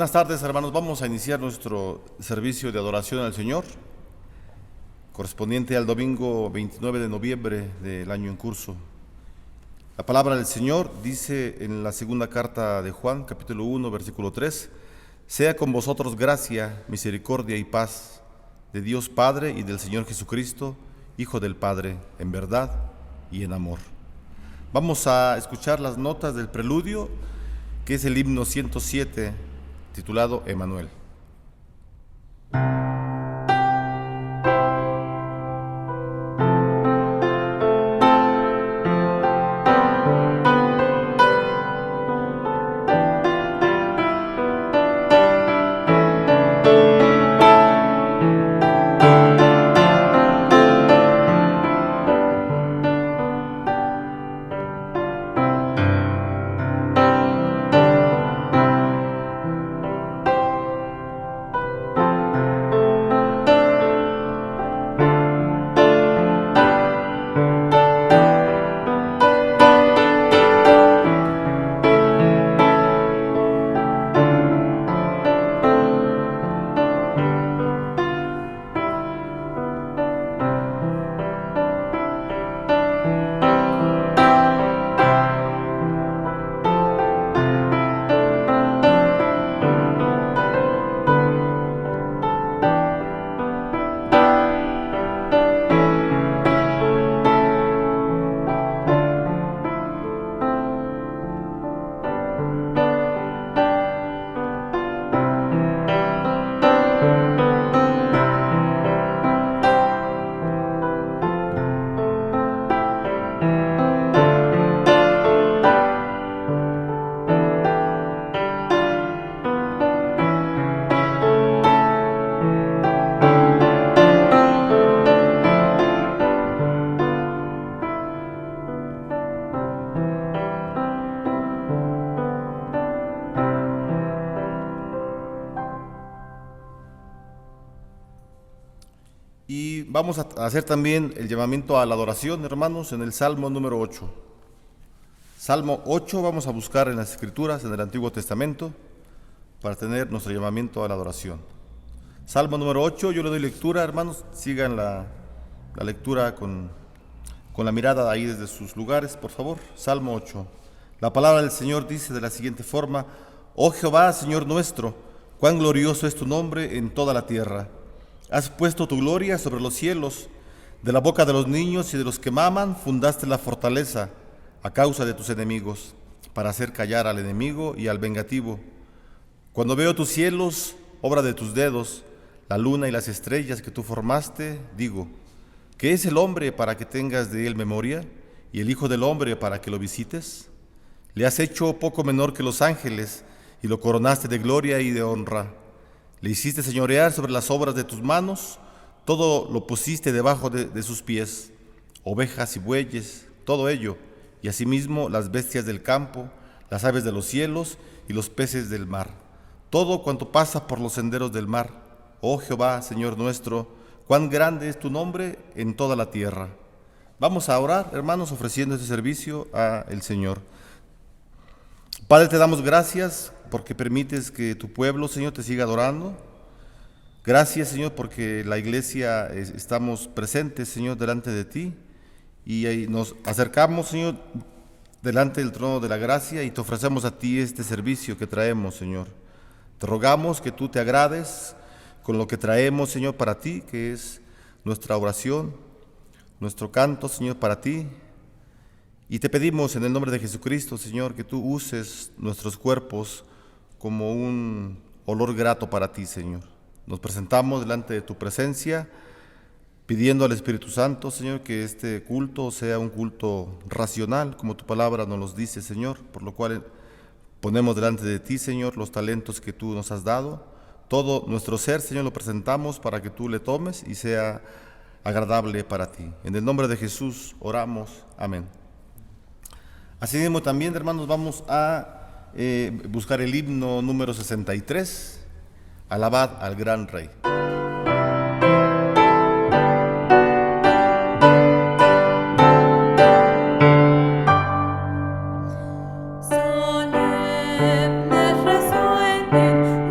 Buenas tardes, hermanos. Vamos a iniciar nuestro servicio de adoración al Señor, correspondiente al domingo 29 de noviembre del año en curso. La palabra del Señor dice en la segunda carta de Juan, capítulo 1, versículo 3: sea con vosotros gracia, misericordia y paz de Dios Padre y del Señor Jesucristo, Hijo del Padre, en verdad y en amor. Vamos a escuchar las notas del preludio, que es el himno 107, titulado Emanuel. Y vamos a hacer también el llamamiento a la adoración, hermanos, en el Salmo número 8. Salmo 8 vamos a buscar en las Escrituras, en el Antiguo Testamento, para tener nuestro llamamiento a la adoración. Salmo número 8, yo le doy lectura, hermanos, sigan la lectura con la mirada ahí desde sus lugares, por favor. Salmo 8. La palabra del Señor dice de la siguiente forma: Oh Jehová, Señor nuestro, cuán glorioso es tu nombre en toda la tierra. Has puesto tu gloria sobre los cielos. De la boca de los niños y de los que maman fundaste la fortaleza a causa de tus enemigos, para hacer callar al enemigo y al vengativo. Cuando veo tus cielos, obra de tus dedos, la luna y las estrellas que tú formaste, digo: ¿qué es el hombre para que tengas de él memoria, y el hijo del hombre para que lo visites? Le has hecho poco menor que los ángeles, y lo coronaste de gloria y de honra. Le hiciste señorear sobre las obras de tus manos, todo lo pusiste debajo de sus pies, ovejas y bueyes, todo ello, y asimismo las bestias del campo, las aves de los cielos y los peces del mar, todo cuanto pasa por los senderos del mar. Oh Jehová, Señor nuestro, cuán grande es tu nombre en toda la tierra. Vamos a orar, hermanos, ofreciendo este servicio al Señor. Padre, te damos gracias porque permites que tu pueblo, Señor, te siga adorando. Gracias, Señor, porque la iglesia estamos presentes, Señor, delante de ti, y ahí nos acercamos, Señor, delante del trono de la gracia, y te ofrecemos a ti este servicio que traemos, Señor. Te rogamos que tú te agrades con lo que traemos, Señor, para ti, que es nuestra oración, nuestro canto, Señor, para ti. Y te pedimos en el nombre de Jesucristo, Señor, que tú uses nuestros cuerpos como un olor grato para ti, Señor. Nos presentamos delante de tu presencia, pidiendo al Espíritu Santo, Señor, que este culto sea un culto racional, como tu palabra nos los dice, Señor, por lo cual ponemos delante de ti, Señor, los talentos que tú nos has dado. Todo nuestro ser, Señor, lo presentamos para que tú le tomes y sea agradable para ti. En el nombre de Jesús oramos. Amén. Asimismo también, hermanos, vamos a buscar el himno número 63, Alabad al gran Rey. Solemnes resuenen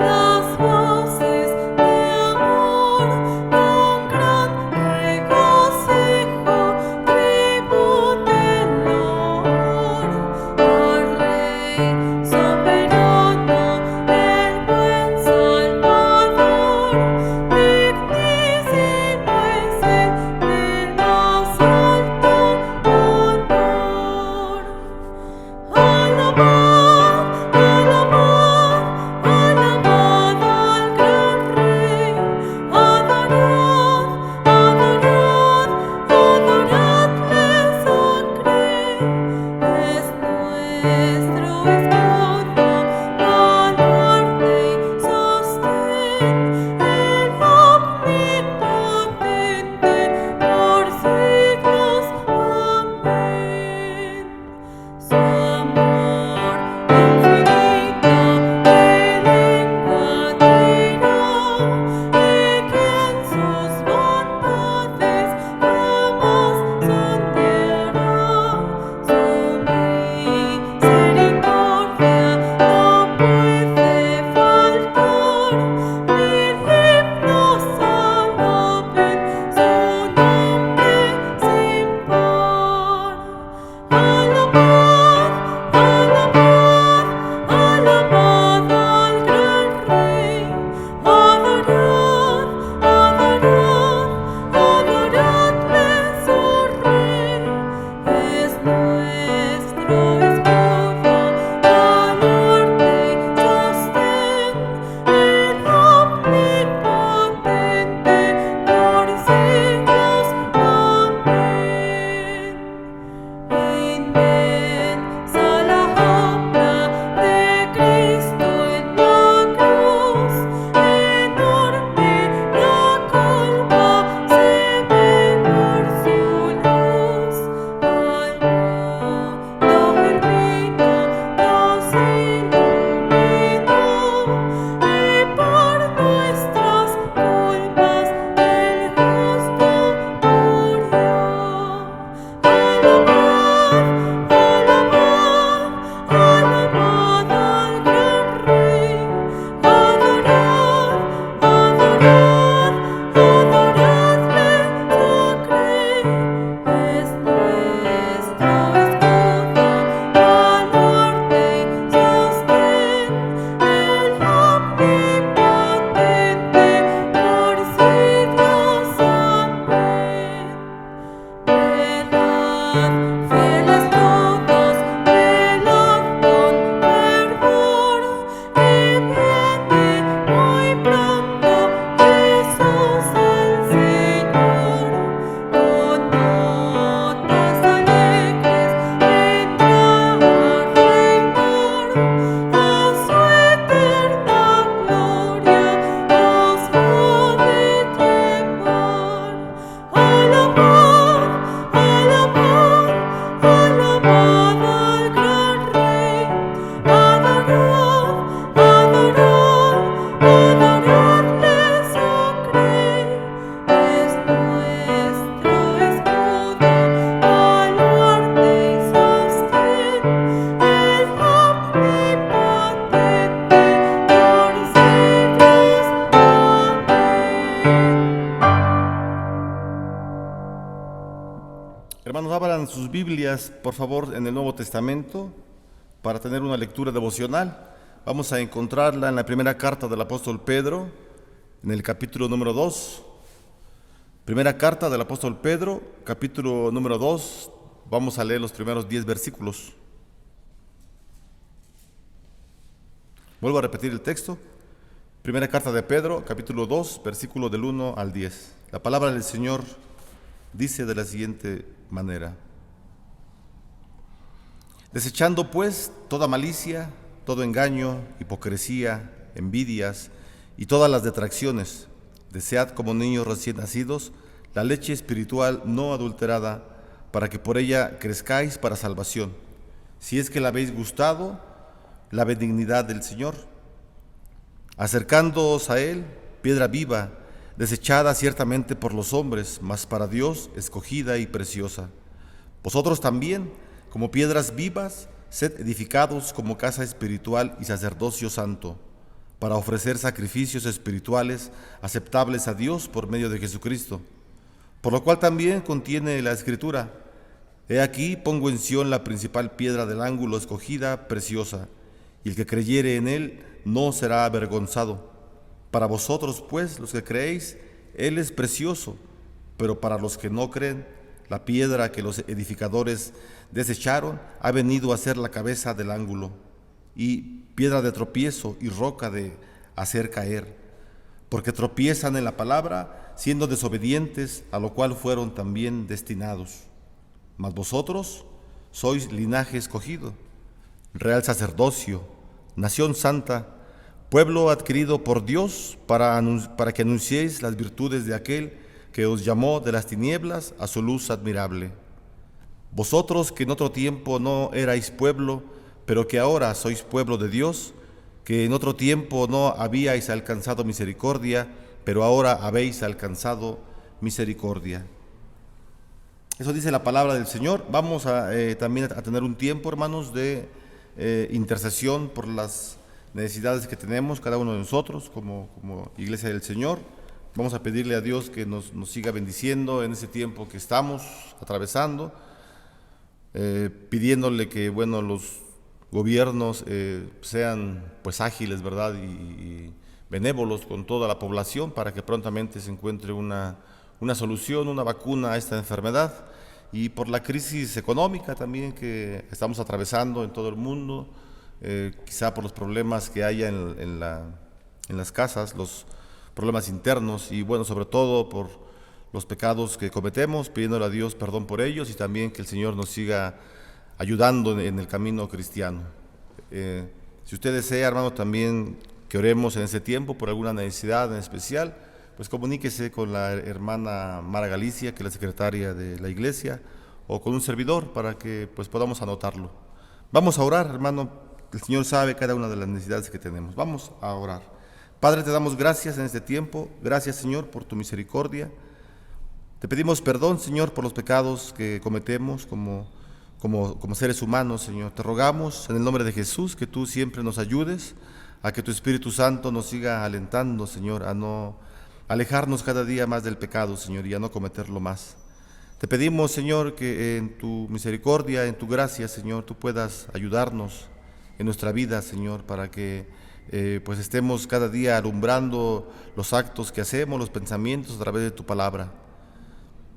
Hermanos, abran sus Biblias, por favor, en el Nuevo Testamento para tener una lectura devocional. Vamos a encontrarla en la primera carta del apóstol Pedro, en el capítulo número 2. Primera carta del apóstol Pedro, capítulo número 2. Vamos a leer los primeros 10 versículos. Vuelvo a repetir el texto. Primera carta de Pedro, capítulo 2, versículo del 1 al 10. La palabra del Señor dice de la siguiente manera: desechando pues toda malicia, todo engaño, hipocresía, envidias y todas las detracciones, desead como niños recién nacidos la leche espiritual no adulterada, para que por ella crezcáis para salvación, si es que la habéis gustado la benignidad del Señor, acercándoos a Él, piedra viva, desechada ciertamente por los hombres, mas para Dios escogida y preciosa. Vosotros también, como piedras vivas, sed edificados como casa espiritual y sacerdocio santo, para ofrecer sacrificios espirituales aceptables a Dios por medio de Jesucristo. Por lo cual también contiene la Escritura: he aquí pongo en Sión la principal piedra del ángulo escogida, preciosa, y el que creyere en Él no será avergonzado. Para vosotros, pues, los que creéis, Él es precioso, pero para los que no creen, la piedra que los edificadores desecharon ha venido a ser la cabeza del ángulo, y piedra de tropiezo y roca de hacer caer, porque tropiezan en la palabra, siendo desobedientes, a lo cual fueron también destinados. Mas vosotros sois linaje escogido, real sacerdocio, nación santa, pueblo adquirido por Dios para que anunciéis las virtudes de aquel que os llamó de las tinieblas a su luz admirable. Vosotros que en otro tiempo no erais pueblo, pero que ahora sois pueblo de Dios, que en otro tiempo no habíais alcanzado misericordia, pero ahora habéis alcanzado misericordia. Eso dice la palabra del Señor. Vamos también a tener un tiempo, hermanos, de intercesión por las necesidades que tenemos cada uno de nosotros como Iglesia del Señor. Vamos a pedirle a Dios que nos siga bendiciendo en ese tiempo que estamos atravesando, pidiéndole que los gobiernos sean pues ágiles, ¿verdad? Y benévolos con toda la población para que prontamente se encuentre una solución, una vacuna a esta enfermedad. Y por la crisis económica también que estamos atravesando en todo el mundo, quizá por los problemas que haya en las casas, los problemas internos y sobre todo por los pecados que cometemos, pidiéndole a Dios perdón por ellos y también que el Señor nos siga ayudando en el camino cristiano. Si usted desea, hermano, también que oremos en ese tiempo por alguna necesidad en especial, pues comuníquese con la hermana Mara Galicia, que es la secretaria de la iglesia, o con un servidor para que pues podamos anotarlo. Vamos a orar, hermano. El Señor sabe cada una de las necesidades que tenemos. Vamos a orar. Padre, te damos gracias en este tiempo. Gracias, Señor, por tu misericordia. Te pedimos perdón, Señor, por los pecados que cometemos como seres humanos, Señor. Te rogamos en el nombre de Jesús que tú siempre nos ayudes a que tu Espíritu Santo nos siga alentando, Señor, a no alejarnos cada día más del pecado, Señor, y a no cometerlo más. Te pedimos, Señor, que en tu misericordia, en tu gracia, Señor, tú puedas ayudarnos en nuestra vida, Señor, para que pues estemos cada día alumbrando los actos que hacemos, los pensamientos a través de tu palabra.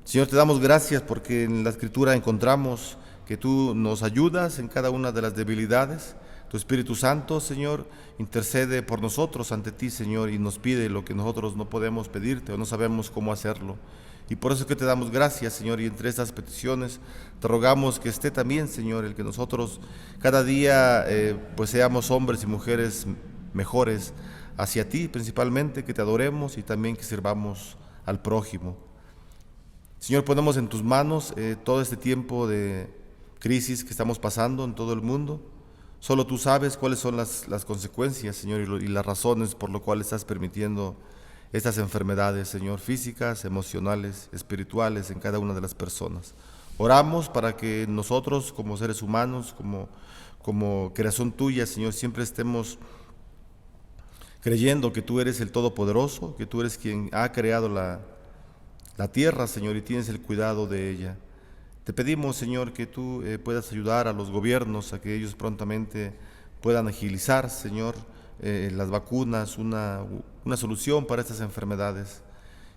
Señor, te damos gracias porque en la Escritura encontramos que tú nos ayudas en cada una de las debilidades. Tu Espíritu Santo, Señor, intercede por nosotros ante ti, Señor, y nos pide lo que nosotros no podemos pedirte o no sabemos cómo hacerlo. Y por eso es que te damos gracias, Señor, y entre estas peticiones te rogamos que esté también, Señor, el que nosotros cada día pues seamos hombres y mujeres mejores hacia ti, principalmente, que te adoremos y también que sirvamos al prójimo. Señor, ponemos en tus manos todo este tiempo de crisis que estamos pasando en todo el mundo. Solo tú sabes cuáles son las consecuencias, Señor, y las razones por lo cual estás permitiendo estas enfermedades, Señor, físicas, emocionales, espirituales en cada una de las personas. Oramos para que nosotros como seres humanos, como creación tuya, Señor, siempre estemos creyendo que tú eres el Todopoderoso, que tú eres quien ha creado la tierra, Señor, y tienes el cuidado de ella. Te pedimos, Señor, que tú puedas ayudar a los gobiernos a que ellos prontamente puedan agilizar, Señor, las vacunas, una solución para estas enfermedades.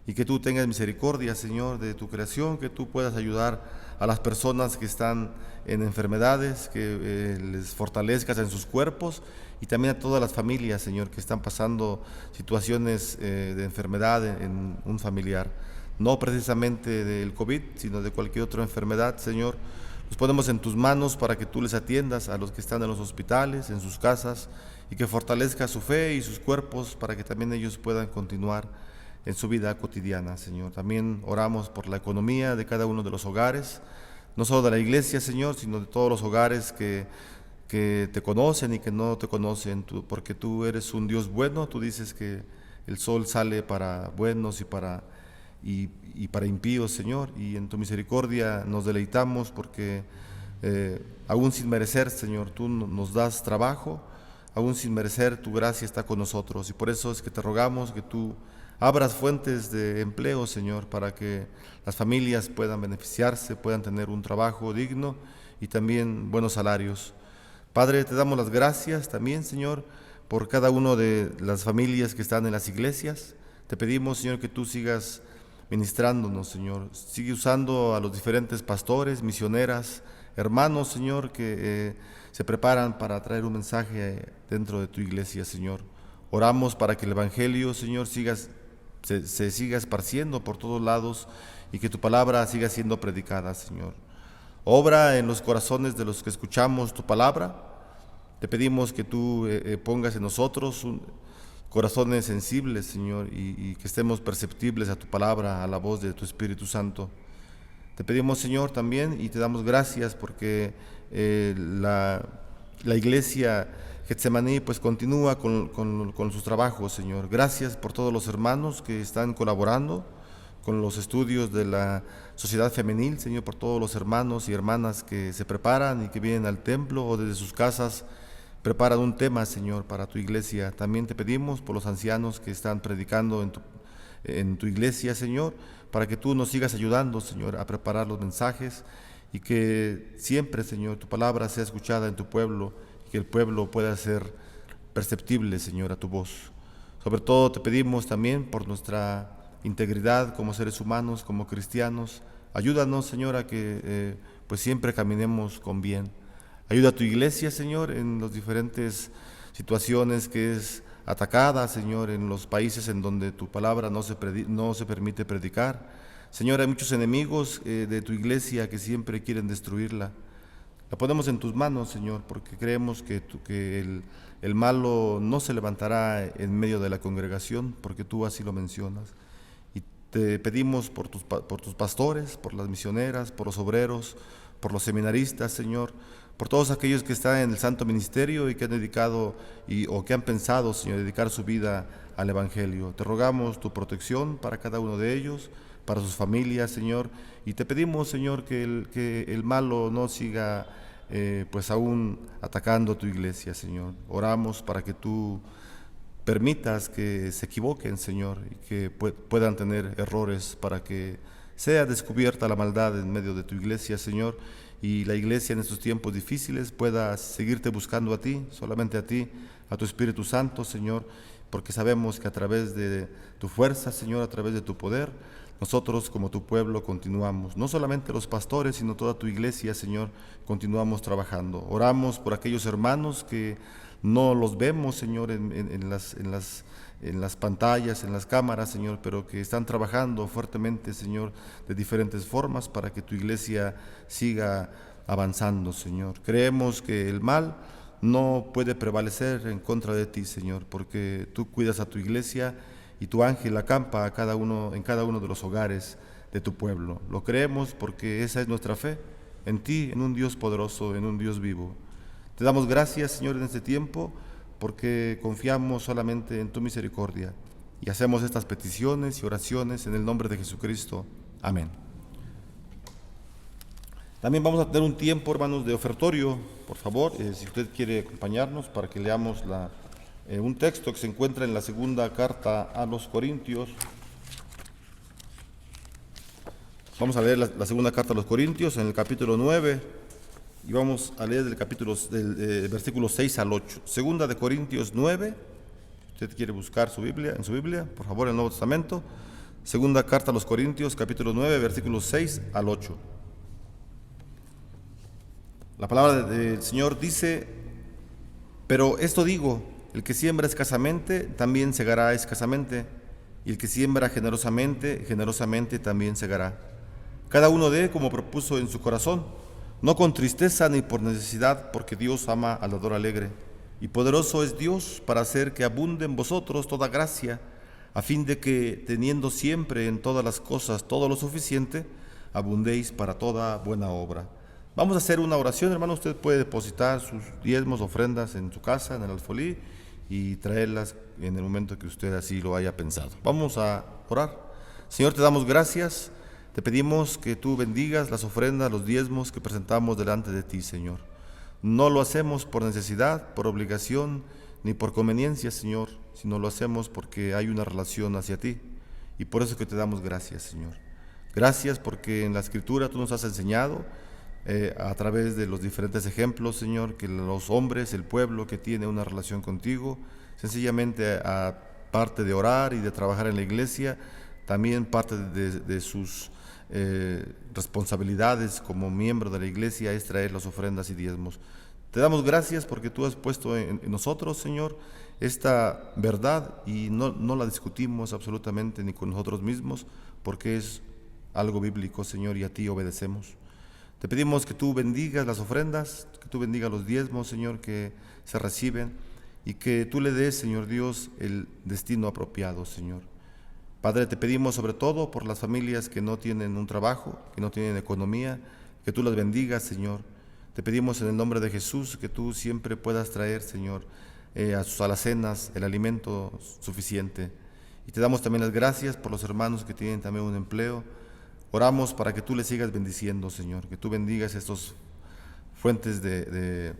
Y que tú tengas misericordia, Señor, de tu creación, que tú puedas ayudar a las personas que están en enfermedades, que les fortalezcas en sus cuerpos, y también a todas las familias, Señor, que están pasando situaciones de enfermedad en un familiar. No precisamente del COVID, sino de cualquier otra enfermedad, Señor. Los ponemos en tus manos para que tú les atiendas a los que están en los hospitales, en sus casas, y que fortalezca su fe y sus cuerpos para que también ellos puedan continuar en su vida cotidiana, Señor. También oramos por la economía de cada uno de los hogares, no solo de la iglesia, Señor, sino de todos los hogares que te conocen y que no te conocen, porque tú eres un Dios bueno. Tú dices que el sol sale para buenos y para impíos, Señor, y en tu misericordia nos deleitamos porque aún sin merecer, Señor, tú nos das trabajo, aún sin merecer tu gracia está con nosotros, y por eso es que te rogamos que tú abras fuentes de empleo, Señor, para que las familias puedan beneficiarse, puedan tener un trabajo digno y también buenos salarios. Padre, te damos las gracias también, Señor, por cada una de las familias que están en las iglesias. Te pedimos, Señor, que tú sigas ministrándonos, Señor. Sigue usando a los diferentes pastores, misioneras, hermanos, Señor, que se preparan para traer un mensaje dentro de tu iglesia, Señor. Oramos para que el Evangelio, Señor, se siga esparciendo por todos lados y que tu palabra siga siendo predicada, Señor. Obra en los corazones de los que escuchamos tu palabra. Te pedimos que tú pongas en nosotros corazones sensibles, Señor, y que estemos perceptibles a tu palabra, a la voz de tu Espíritu Santo. Te pedimos, Señor, también, y te damos gracias porque la iglesia Getsemaní pues continúa con sus trabajos, Señor. Gracias por todos los hermanos que están colaborando con los estudios de la sociedad femenil, Señor, por todos los hermanos y hermanas que se preparan y que vienen al templo o desde sus casas preparan un tema, Señor, para tu iglesia. También te pedimos por los ancianos que están predicando en tu iglesia, Señor, para que tú nos sigas ayudando, Señor, a preparar los mensajes y que siempre, Señor, tu palabra sea escuchada en tu pueblo y que el pueblo pueda ser perceptible, Señor, a tu voz. Sobre todo te pedimos también por nuestra integridad como seres humanos, como cristianos. Ayúdanos, Señor, a que pues siempre caminemos con bien. Ayuda a tu iglesia, Señor, en las diferentes situaciones que es atacada, Señor, en los países en donde tu palabra no se permite predicar. Señor, hay muchos enemigos de tu iglesia que siempre quieren destruirla. La ponemos en tus manos, Señor, porque creemos que el malo no se levantará en medio de la congregación, porque tú así lo mencionas. Y te pedimos por tus pastores, por las misioneras, por los obreros, por los seminaristas, Señor, por todos aquellos que están en el santo ministerio y que han dedicado o que han pensado, Señor, dedicar su vida al Evangelio. Te rogamos tu protección para cada uno de ellos, para sus familias, Señor, y te pedimos, Señor, que el malo no siga pues aún atacando tu iglesia, Señor. Oramos para que tú permitas que se equivoquen, Señor, y que puedan tener errores para que sea descubierta la maldad en medio de tu iglesia, Señor, y la iglesia en estos tiempos difíciles pueda seguirte buscando a ti, solamente a ti, a tu Espíritu Santo, Señor, porque sabemos que a través de tu fuerza, Señor, a través de tu poder, nosotros como tu pueblo continuamos, no solamente los pastores, sino toda tu iglesia, Señor, continuamos trabajando. Oramos por aquellos hermanos que no los vemos, Señor, en las pantallas, en las cámaras, Señor, pero que están trabajando fuertemente, Señor, de diferentes formas para que tu iglesia siga avanzando, Señor. Creemos que el mal no puede prevalecer en contra de ti, Señor, porque tú cuidas a tu iglesia y tu ángel acampa en cada uno de los hogares de tu pueblo. Lo creemos porque esa es nuestra fe en ti, en un Dios poderoso, en un Dios vivo. Te damos gracias, Señor, en este tiempo, porque confiamos solamente en tu misericordia y hacemos estas peticiones y oraciones en el nombre de Jesucristo. Amén. También vamos a tener un tiempo, hermanos, de ofertorio. Por favor, si usted quiere acompañarnos para que leamos un texto que se encuentra en la segunda carta a los Corintios. Vamos a leer la segunda carta a los Corintios en el capítulo 9 y vamos a leer del versículo 6 al 8. Segunda de Corintios 9, si usted quiere buscar en su Biblia, por favor, el Nuevo Testamento. Segunda carta a los Corintios, capítulo 9, versículos 6 al 8. La palabra del Señor dice: pero esto digo, el que siembra escasamente, también segará escasamente, y el que siembra generosamente, generosamente también segará. Cada uno dé como propuso en su corazón, no con tristeza ni por necesidad, porque Dios ama al dador alegre. Y poderoso es Dios para hacer que abunde en vosotros toda gracia, a fin de que, teniendo siempre en todas las cosas todo lo suficiente, abundéis para toda buena obra. Vamos a hacer una oración, hermano. Usted puede depositar sus diezmos, ofrendas en su casa, en el alfolí, y traerlas en el momento que usted así lo haya pensado. Vamos a orar. Señor, te damos gracias. Te pedimos que tú bendigas las ofrendas, los diezmos que presentamos delante de ti, Señor. No lo hacemos por necesidad, por obligación, ni por conveniencia, Señor, sino lo hacemos porque hay una relación hacia ti. Y por eso que te damos gracias, Señor. Gracias porque en la Escritura tú nos has enseñado a través de los diferentes ejemplos, Señor, que los hombres, el pueblo que tiene una relación contigo, sencillamente aparte de orar y de trabajar en la iglesia, también parte de sus responsabilidades como miembro de la iglesia es traer las ofrendas y diezmos. Te damos gracias porque tú has puesto en nosotros, Señor, esta verdad y no la discutimos absolutamente ni con nosotros mismos, porque es algo bíblico, Señor, y a ti obedecemos. Te pedimos que tú bendigas las ofrendas, que tú bendigas los diezmos, Señor, que se reciben, y que tú le des, Señor Dios, el destino apropiado, Señor. Padre, te pedimos sobre todo por las familias que no tienen un trabajo, que no tienen economía, que tú las bendigas, Señor. Te pedimos en el nombre de Jesús que tú siempre puedas traer, Señor, a sus alacenas el alimento suficiente. Y te damos también las gracias por los hermanos que tienen también un empleo. Oramos para que tú les sigas bendiciendo, Señor, que tú bendigas estos fuentes de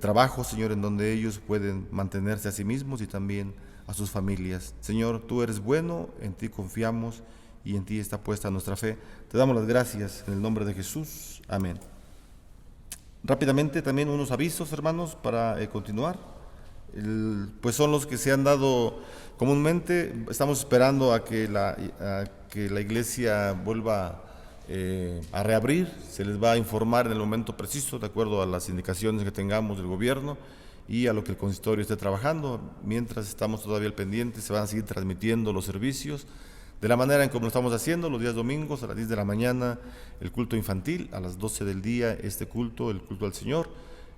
trabajo, Señor, en donde ellos pueden mantenerse a sí mismos y también a sus familias. Señor, tú eres bueno, en ti confiamos y en ti está puesta nuestra fe. Te damos las gracias en el nombre de Jesús. Amén. Rápidamente también unos avisos, hermanos, para continuar. Pues son los que se han dado comúnmente. Estamos esperando a que la iglesia vuelva a reabrir. Se les va a informar en el momento preciso, de acuerdo a las indicaciones que tengamos del gobierno y a lo que el consistorio esté trabajando. Mientras estamos todavía al pendiente, se van a seguir transmitiendo los servicios de la manera en como lo estamos haciendo, los días domingos a las 10 de la mañana, el culto infantil, a las 12 del día el culto al Señor,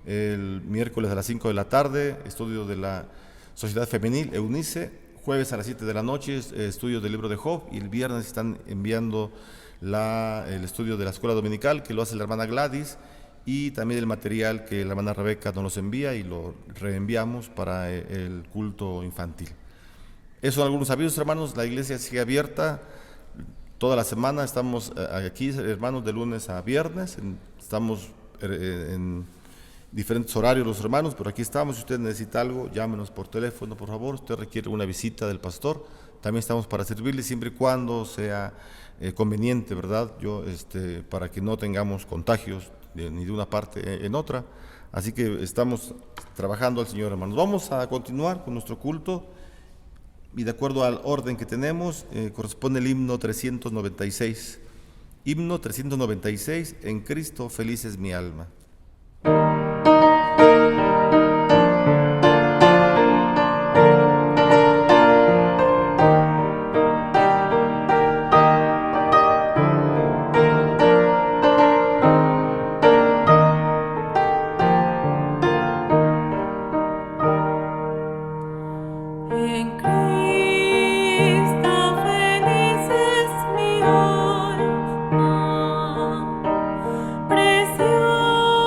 el miércoles a las 5 de la tarde, estudio de la Sociedad Femenil Eunice, jueves a las 7 de la noche, estudio del libro de Job, y el viernes están enviando el estudio de la escuela dominical, que lo hace la hermana Gladys, y también el material que la hermana Rebeca nos los envía y lo reenviamos para el culto infantil. Esos son algunos avisos, hermanos. La iglesia sigue abierta toda la semana. Estamos aquí, hermanos, de lunes a viernes. Estamos en diferentes horarios los hermanos, pero aquí estamos. Si usted necesita algo, llámenos por teléfono, por favor. Si usted requiere una visita del pastor, también estamos para servirle, siempre y cuando sea conveniente, ¿verdad? Para que no tengamos contagios ni de una parte en otra. Así que estamos trabajando al Señor, hermanos. Vamos a continuar con nuestro culto y de acuerdo al orden que tenemos, corresponde el himno 396. Himno 396, en Cristo feliz es mi alma. Precioso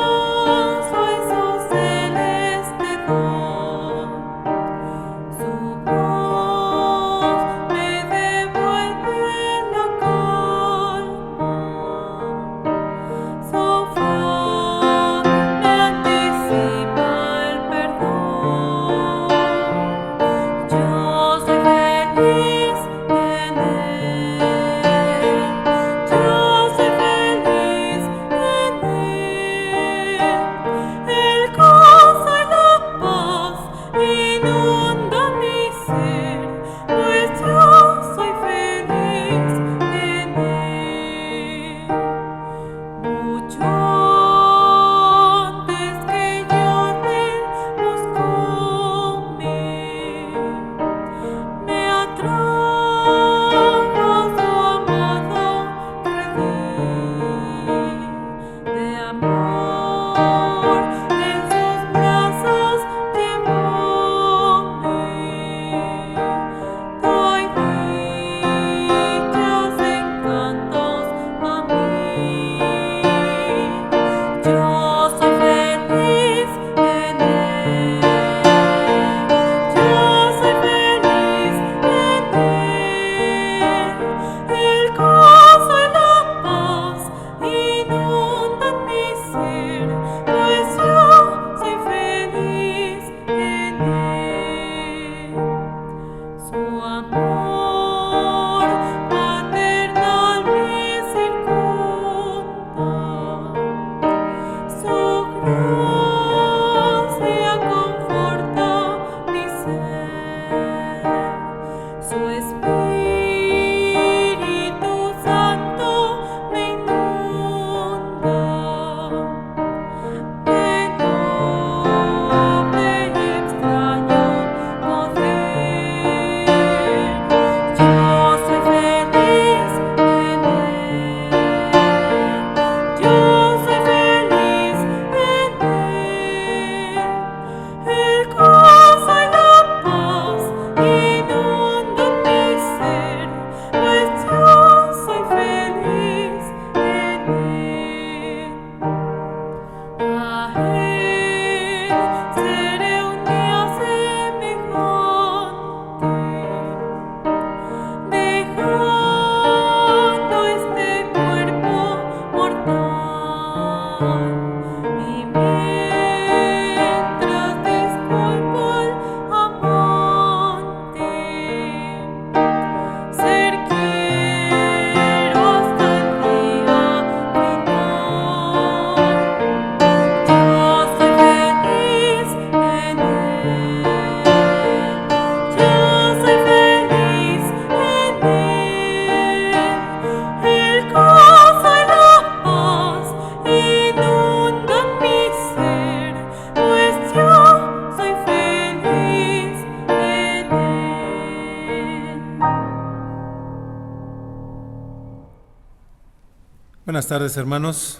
Buenas tardes, hermanos.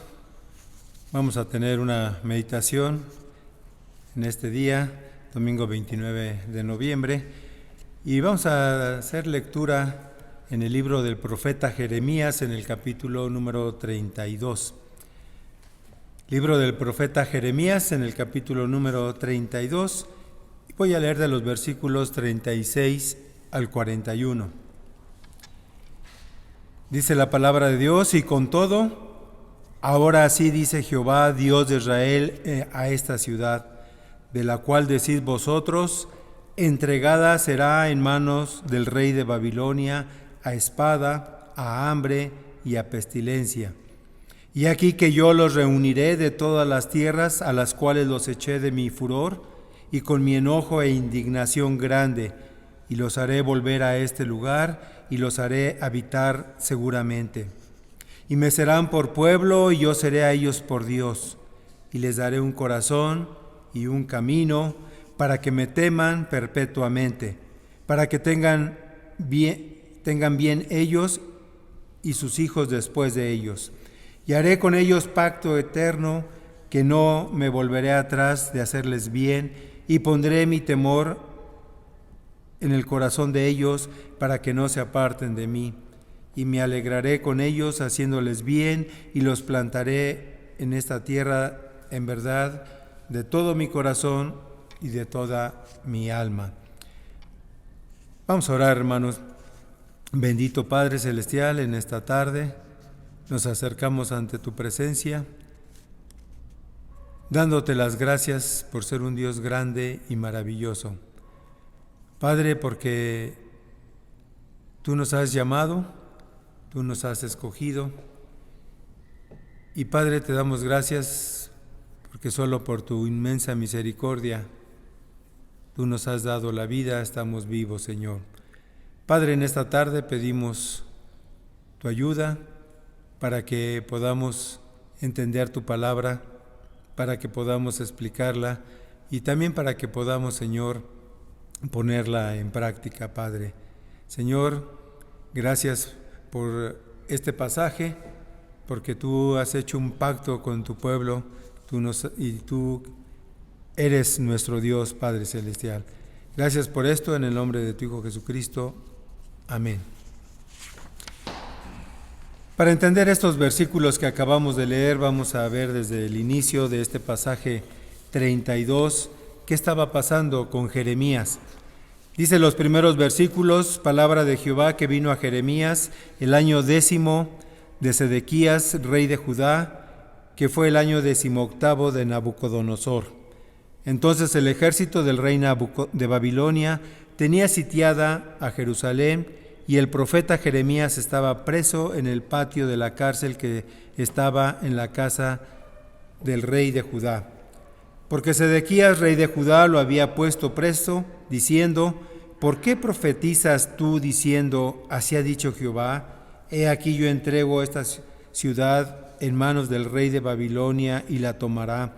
Vamos a tener una meditación en este día, domingo 29 de noviembre, y vamos a hacer lectura en el libro del profeta Jeremías, en el capítulo número 32. Libro del profeta Jeremías, en el capítulo número 32, y voy a leer de los versículos 36 al 41. Dice la palabra de Dios: y con todo, ahora así dice Jehová, Dios de Israel, a esta ciudad, de la cual decís vosotros, entregada será en manos del rey de Babilonia, a espada, a hambre y a pestilencia. Y aquí que yo los reuniré de todas las tierras a las cuales los eché de mi furor, y con mi enojo e indignación grande, y los haré volver a este lugar, y los haré habitar seguramente. Y me serán por pueblo, y yo seré a ellos por Dios, y les daré un corazón y un camino, para que me teman perpetuamente, para que tengan bien ellos y sus hijos después de ellos. Y haré con ellos pacto eterno, que no me volveré atrás de hacerles bien, y pondré mi temor en el corazón de ellos, para que no se aparten de mí. Y me alegraré con ellos, haciéndoles bien, y los plantaré en esta tierra en verdad, de todo mi corazón y de toda mi alma. Vamos a orar, hermanos. Bendito Padre Celestial, en esta tarde nos acercamos ante tu presencia, dándote las gracias por ser un Dios grande y maravilloso. Padre, porque tú nos has llamado, tú nos has escogido, y Padre, te damos gracias porque solo por tu inmensa misericordia tú nos has dado la vida, estamos vivos, Señor. Padre, en esta tarde pedimos tu ayuda para que podamos entender tu palabra, para que podamos explicarla y también para que podamos, Señor, ponerla en práctica, Padre. Señor, gracias por este pasaje, porque tú has hecho un pacto con tu pueblo, y tú eres nuestro Dios, Padre Celestial. Gracias por esto, en el nombre de tu Hijo Jesucristo. Amén. Para entender estos versículos que acabamos de leer, vamos a ver desde el inicio de este pasaje 32 qué estaba pasando con Jeremías. Dice los primeros versículos: palabra de Jehová que vino a Jeremías el año 10 de Sedequías, rey de Judá, que fue el año 18 de Nabucodonosor. Entonces el ejército del rey de Babilonia tenía sitiada a Jerusalén, y el profeta Jeremías estaba preso en el patio de la cárcel que estaba en la casa del rey de Judá. Porque Sedequías, rey de Judá, lo había puesto preso, diciendo: ¿por qué profetizas tú diciendo, así ha dicho Jehová? He aquí yo entrego esta ciudad en manos del rey de Babilonia, y la tomará.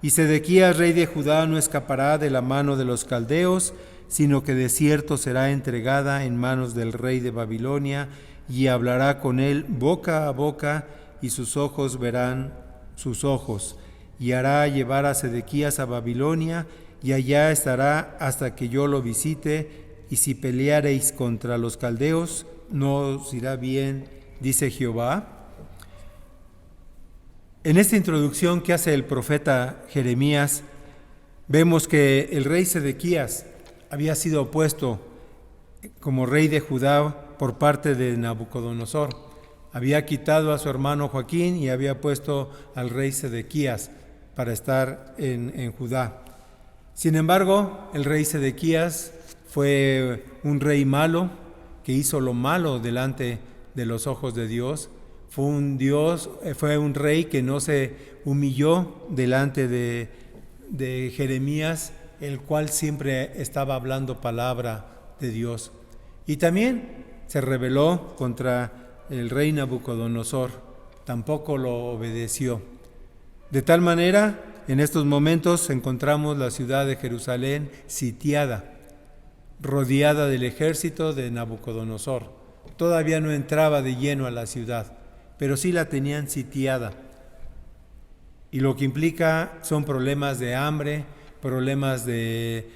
Y Sedequías, rey de Judá, no escapará de la mano de los caldeos, sino que de cierto será entregada en manos del rey de Babilonia, y hablará con él boca a boca, y sus ojos verán sus ojos, y hará llevar a Sedequías a Babilonia, y allá estará hasta que yo lo visite, y si peleareis contra los caldeos, no os irá bien, dice Jehová. En esta introducción que hace el profeta Jeremías, vemos que el rey Sedequías había sido puesto como rey de Judá por parte de Nabucodonosor. Había quitado a su hermano Joaquín y había puesto al rey Sedequías para estar en Judá. Sin embargo, el rey Sedequías fue un rey malo, que hizo lo malo delante de los ojos de Dios. Fue un rey que no se humilló delante de Jeremías, el cual siempre estaba hablando palabra de Dios. Y también se rebeló contra el rey Nabucodonosor, tampoco lo obedeció. De tal manera, en estos momentos encontramos la ciudad de Jerusalén sitiada, rodeada del ejército de Nabucodonosor. Todavía no entraba de lleno a la ciudad, pero sí la tenían sitiada. Y lo que implica son problemas de hambre, problemas de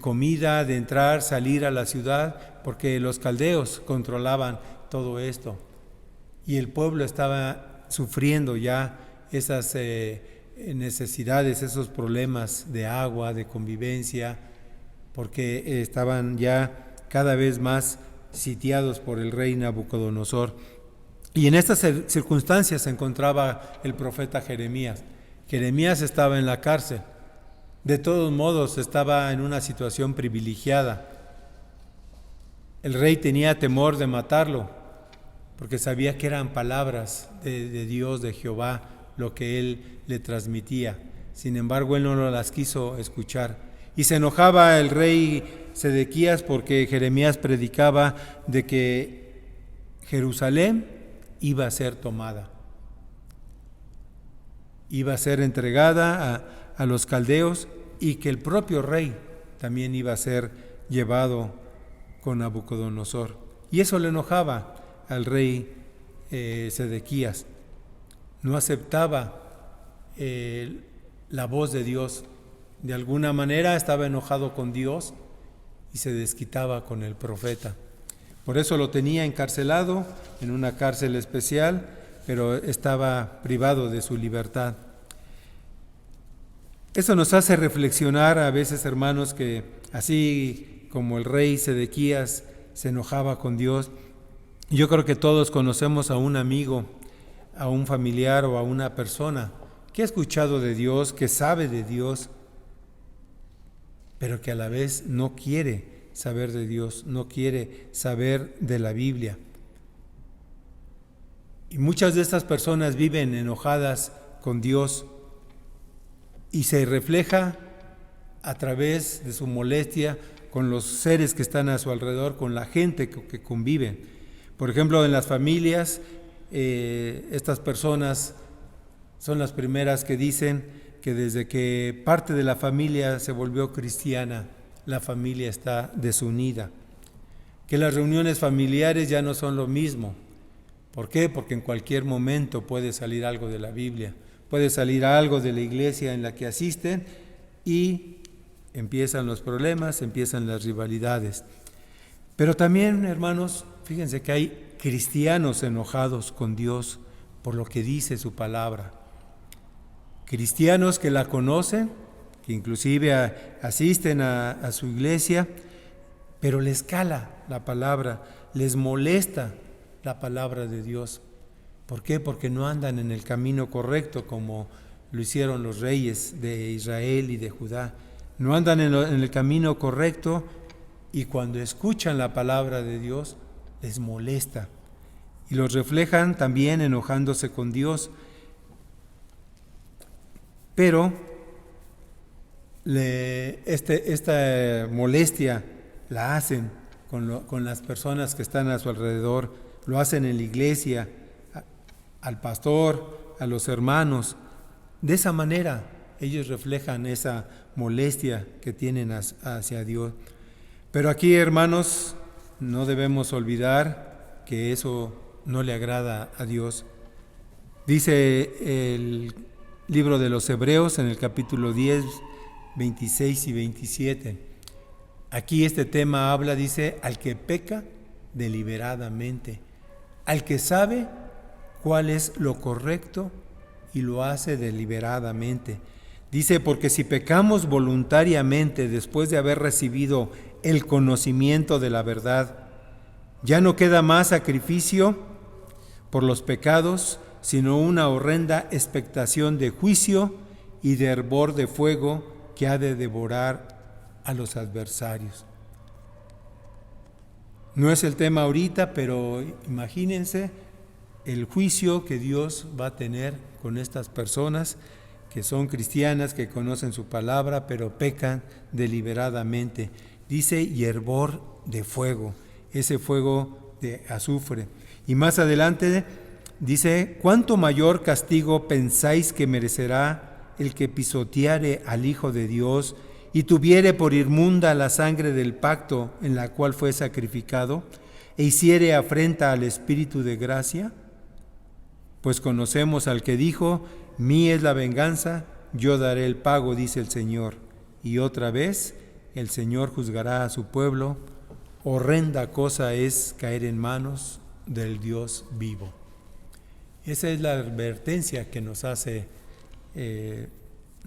comida, de entrar, salir a la ciudad, porque los caldeos controlaban todo esto. Y el pueblo estaba sufriendo ya esas necesidades, esos problemas de agua, de convivencia, porque estaban ya cada vez más sitiados por el rey Nabucodonosor. Y en estas circunstancias se encontraba el profeta Jeremías. Jeremías estaba en la cárcel. De todos modos, estaba en una situación privilegiada. El rey tenía temor de matarlo, porque sabía que eran palabras de Dios, de Jehová, lo que él le transmitía. Sin embargo, él no las quiso escuchar. Y se enojaba el rey Sedequías porque Jeremías predicaba de que Jerusalén iba a ser tomada. Iba a ser entregada a los caldeos y que el propio rey también iba a ser llevado con Nabucodonosor. Y eso le enojaba al rey Sedequías. No aceptaba la voz de Dios. De alguna manera estaba enojado con Dios y se desquitaba con el profeta. Por eso lo tenía encarcelado en una cárcel especial, pero estaba privado de su libertad. Eso nos hace reflexionar a veces, hermanos, que así como el rey Sedequías se enojaba con Dios, yo creo que todos conocemos a un amigo, a un familiar o a una persona que ha escuchado de Dios, que sabe de Dios, pero que a la vez no quiere saber de Dios, no quiere saber de la Biblia. Y muchas de estas personas viven enojadas con Dios y se refleja a través de su molestia con los seres que están a su alrededor, con la gente que conviven. Por ejemplo, en las familias, estas personas son las primeras que dicen que desde que parte de la familia se volvió cristiana, la familia está desunida, que las reuniones familiares ya no son lo mismo. ¿Por qué? Porque en cualquier momento puede salir algo de la Biblia, puede salir algo de la iglesia en la que asisten y empiezan los problemas, empiezan las rivalidades. Pero también, hermanos, fíjense que hay cristianos enojados con Dios por lo que dice su palabra. Cristianos que la conocen, que inclusive asisten a su iglesia, pero les cala la palabra, les molesta la palabra de Dios. ¿Por qué? Porque no andan en el camino correcto como lo hicieron los reyes de Israel y de Judá. No andan en el camino correcto y cuando escuchan la palabra de Dios les molesta y los reflejan también enojándose con Dios. Pero esta molestia la hacen con las personas que están a su alrededor, lo hacen en la iglesia, al pastor, a los hermanos. De esa manera ellos reflejan esa molestia que tienen hacia Dios. Pero aquí, hermanos, no debemos olvidar que eso no le agrada a Dios. Dice el libro de los Hebreos en el capítulo 10, 26 y 27. Aquí este tema habla, dice, al que peca deliberadamente, al que sabe cuál es lo correcto y lo hace deliberadamente. Dice, porque si pecamos voluntariamente después de haber recibido el conocimiento de la verdad, ya no queda más sacrificio por los pecados, sino una horrenda expectación de juicio y de hervor de fuego que ha de devorar a los adversarios. No es el tema ahorita, pero imagínense el juicio que Dios va a tener con estas personas que son cristianas, que conocen su palabra, pero pecan deliberadamente. Dice, y hervor de fuego, ese fuego de azufre. Y más adelante dice, ¿cuánto mayor castigo pensáis que merecerá el que pisoteare al Hijo de Dios y tuviere por inmunda la sangre del pacto en la cual fue sacrificado e hiciere afrenta al Espíritu de gracia? pues conocemos al que dijo: mí es la venganza, yo daré el pago, dice el Señor. Y otra vez el Señor juzgará a su pueblo. Horrenda cosa es caer en manos del Dios vivo. Esa es la advertencia que nos hace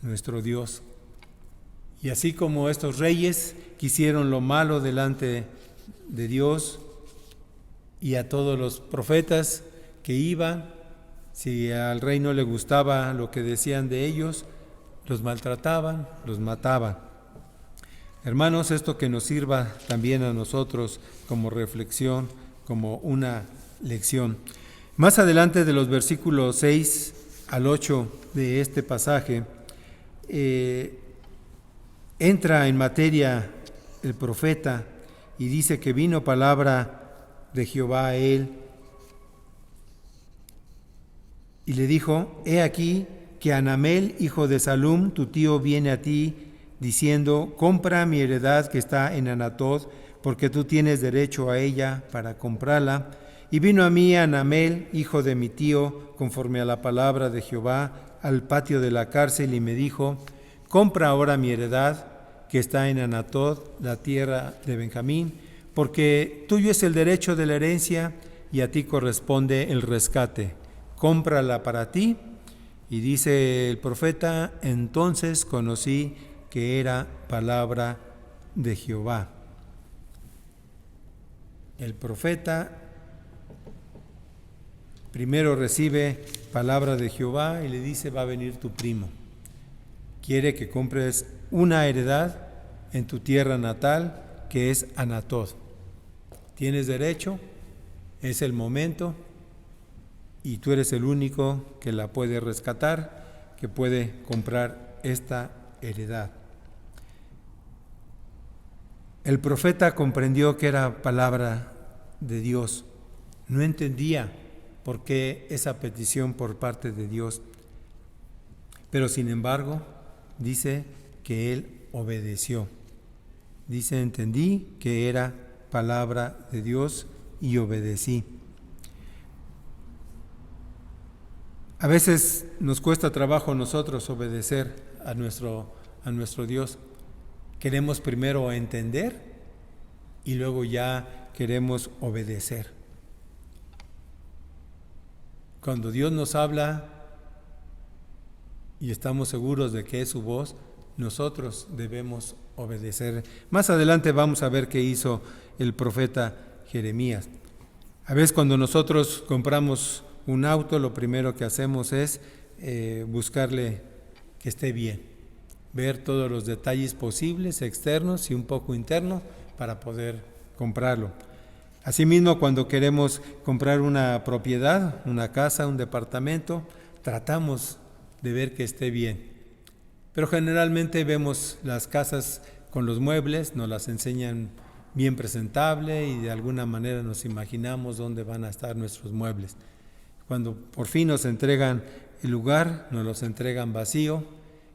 nuestro Dios. Y así como estos reyes que hicieron lo malo delante de Dios, y a todos los profetas que iban, si al rey no le gustaba lo que decían de ellos, los maltrataban, los mataban. Hermanos, esto que nos sirva también a nosotros como reflexión, como una lección. Más adelante de los versículos 6 al 8 de este pasaje, entra en materia el profeta y dice que vino palabra de Jehová a él y le dijo: he aquí que Anamel, hijo de Salum, tu tío, viene a ti diciendo: compra mi heredad que está en Anatot, porque tú tienes derecho a ella para comprarla. Y vino a mí Anamel, hijo de mi tío, conforme a la palabra de Jehová, al patio de la cárcel, y me dijo: compra ahora mi heredad que está en Anatot, la tierra de Benjamín, porque tuyo es el derecho de la herencia y a ti corresponde el rescate. Cómprala para ti. Y dice el profeta: entonces conocí que era palabra de Jehová. El profeta primero recibe palabra de Jehová y le dice: va a venir tu primo. Quiere que compres una heredad en tu tierra natal, que es Anatot. Tienes derecho, es el momento, y tú eres el único que la puede rescatar, que puede comprar esta heredad. El profeta comprendió que era palabra de Dios. No entendía por qué esa petición por parte de Dios. Pero sin embargo, dice que él obedeció. Dice: entendí que era palabra de Dios y obedecí. A veces nos cuesta trabajo a nosotros obedecer a nuestro Dios. Queremos primero entender y luego ya queremos obedecer. Cuando Dios nos habla y estamos seguros de que es su voz, nosotros debemos obedecer. Más adelante vamos a ver qué hizo el profeta Jeremías. A veces cuando nosotros compramos un auto, lo primero que hacemos es buscarle que esté bien, ver todos los detalles posibles, externos y un poco internos, para poder comprarlo. Asimismo, cuando queremos comprar una propiedad, una casa, un departamento, tratamos de ver que esté bien. Pero generalmente vemos las casas con los muebles, nos las enseñan bien presentable y de alguna manera nos imaginamos dónde van a estar nuestros muebles. Cuando por fin nos entregan el lugar, nos los entregan vacío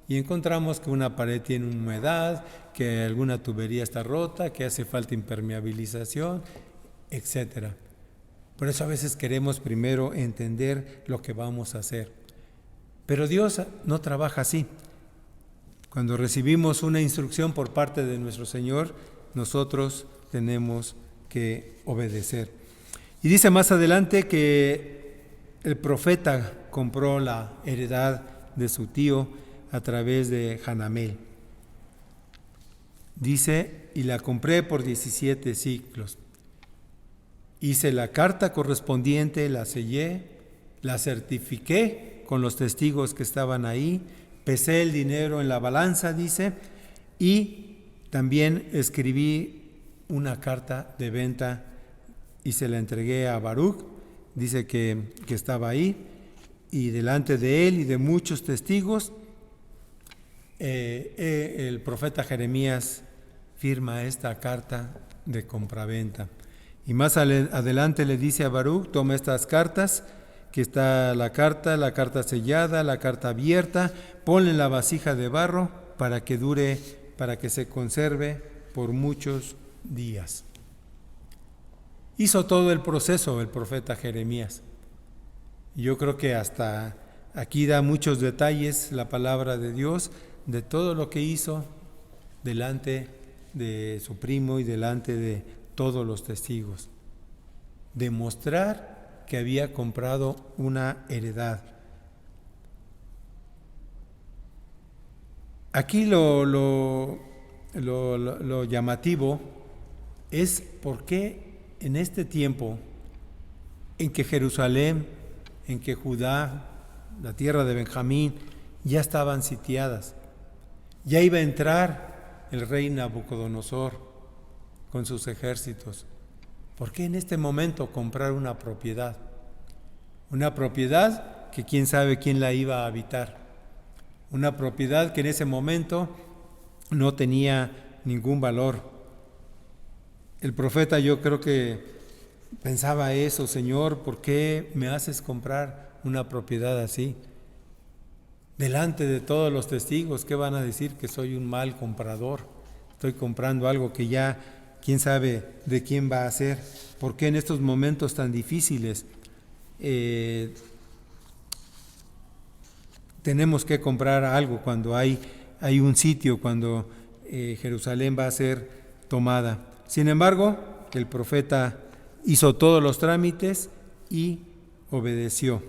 y encontramos que una pared tiene humedad, que alguna tubería está rota, que hace falta impermeabilización, etc. Por eso a veces queremos primero entender lo que vamos a hacer. Pero Dios no trabaja así. Cuando recibimos una instrucción por parte de nuestro Señor, nosotros tenemos que obedecer. Y dice más adelante que el profeta compró la heredad de su tío a través de Hanamel. Dice: y la compré por 17 siclos. Hice la carta correspondiente, la sellé, la certifiqué con los testigos que estaban ahí, pesé el dinero en la balanza, dice, y también escribí una carta de venta y se la entregué a Baruch. Dice que estaba ahí, y delante de él y de muchos testigos, el profeta Jeremías firma esta carta de compraventa. Y más adelante le dice a Baruch: toma estas cartas, que está la carta sellada, la carta abierta, ponla en la vasija de barro para que dure, para que se conserve por muchos días. Hizo todo el proceso el profeta Jeremías. Yo creo que hasta aquí da muchos detalles la palabra de Dios de todo lo que hizo delante de su primo y delante de todos los testigos. Demostrar que había comprado una heredad. Aquí lo llamativo es por qué en este tiempo en que Jerusalén, en que Judá, la tierra de Benjamín, ya estaban sitiadas, ya iba a entrar el rey Nabucodonosor con sus ejércitos. ¿Por qué en este momento comprar una propiedad? Una propiedad que quién sabe quién la iba a habitar. Una propiedad que en ese momento no tenía ningún valor. El profeta, yo creo que pensaba eso: Señor, ¿por qué me haces comprar una propiedad así? Delante de todos los testigos, ¿qué van a decir? Que soy un mal comprador. Estoy comprando algo que ya quién sabe de quién va a ser. ¿Por qué en estos momentos tan difíciles tenemos que comprar algo cuando hay un sitio, cuando Jerusalén va a ser tomada? Sin embargo, el profeta hizo todos los trámites y obedeció.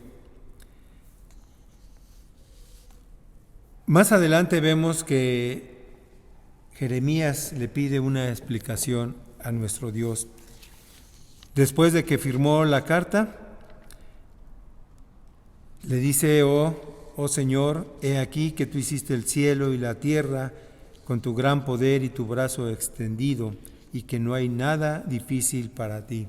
Más adelante vemos que Jeremías le pide una explicación a nuestro Dios. Después de que firmó la carta, le dice: oh Señor, he aquí que tú hiciste el cielo y la tierra con tu gran poder y tu brazo extendido, y que no hay nada difícil para ti.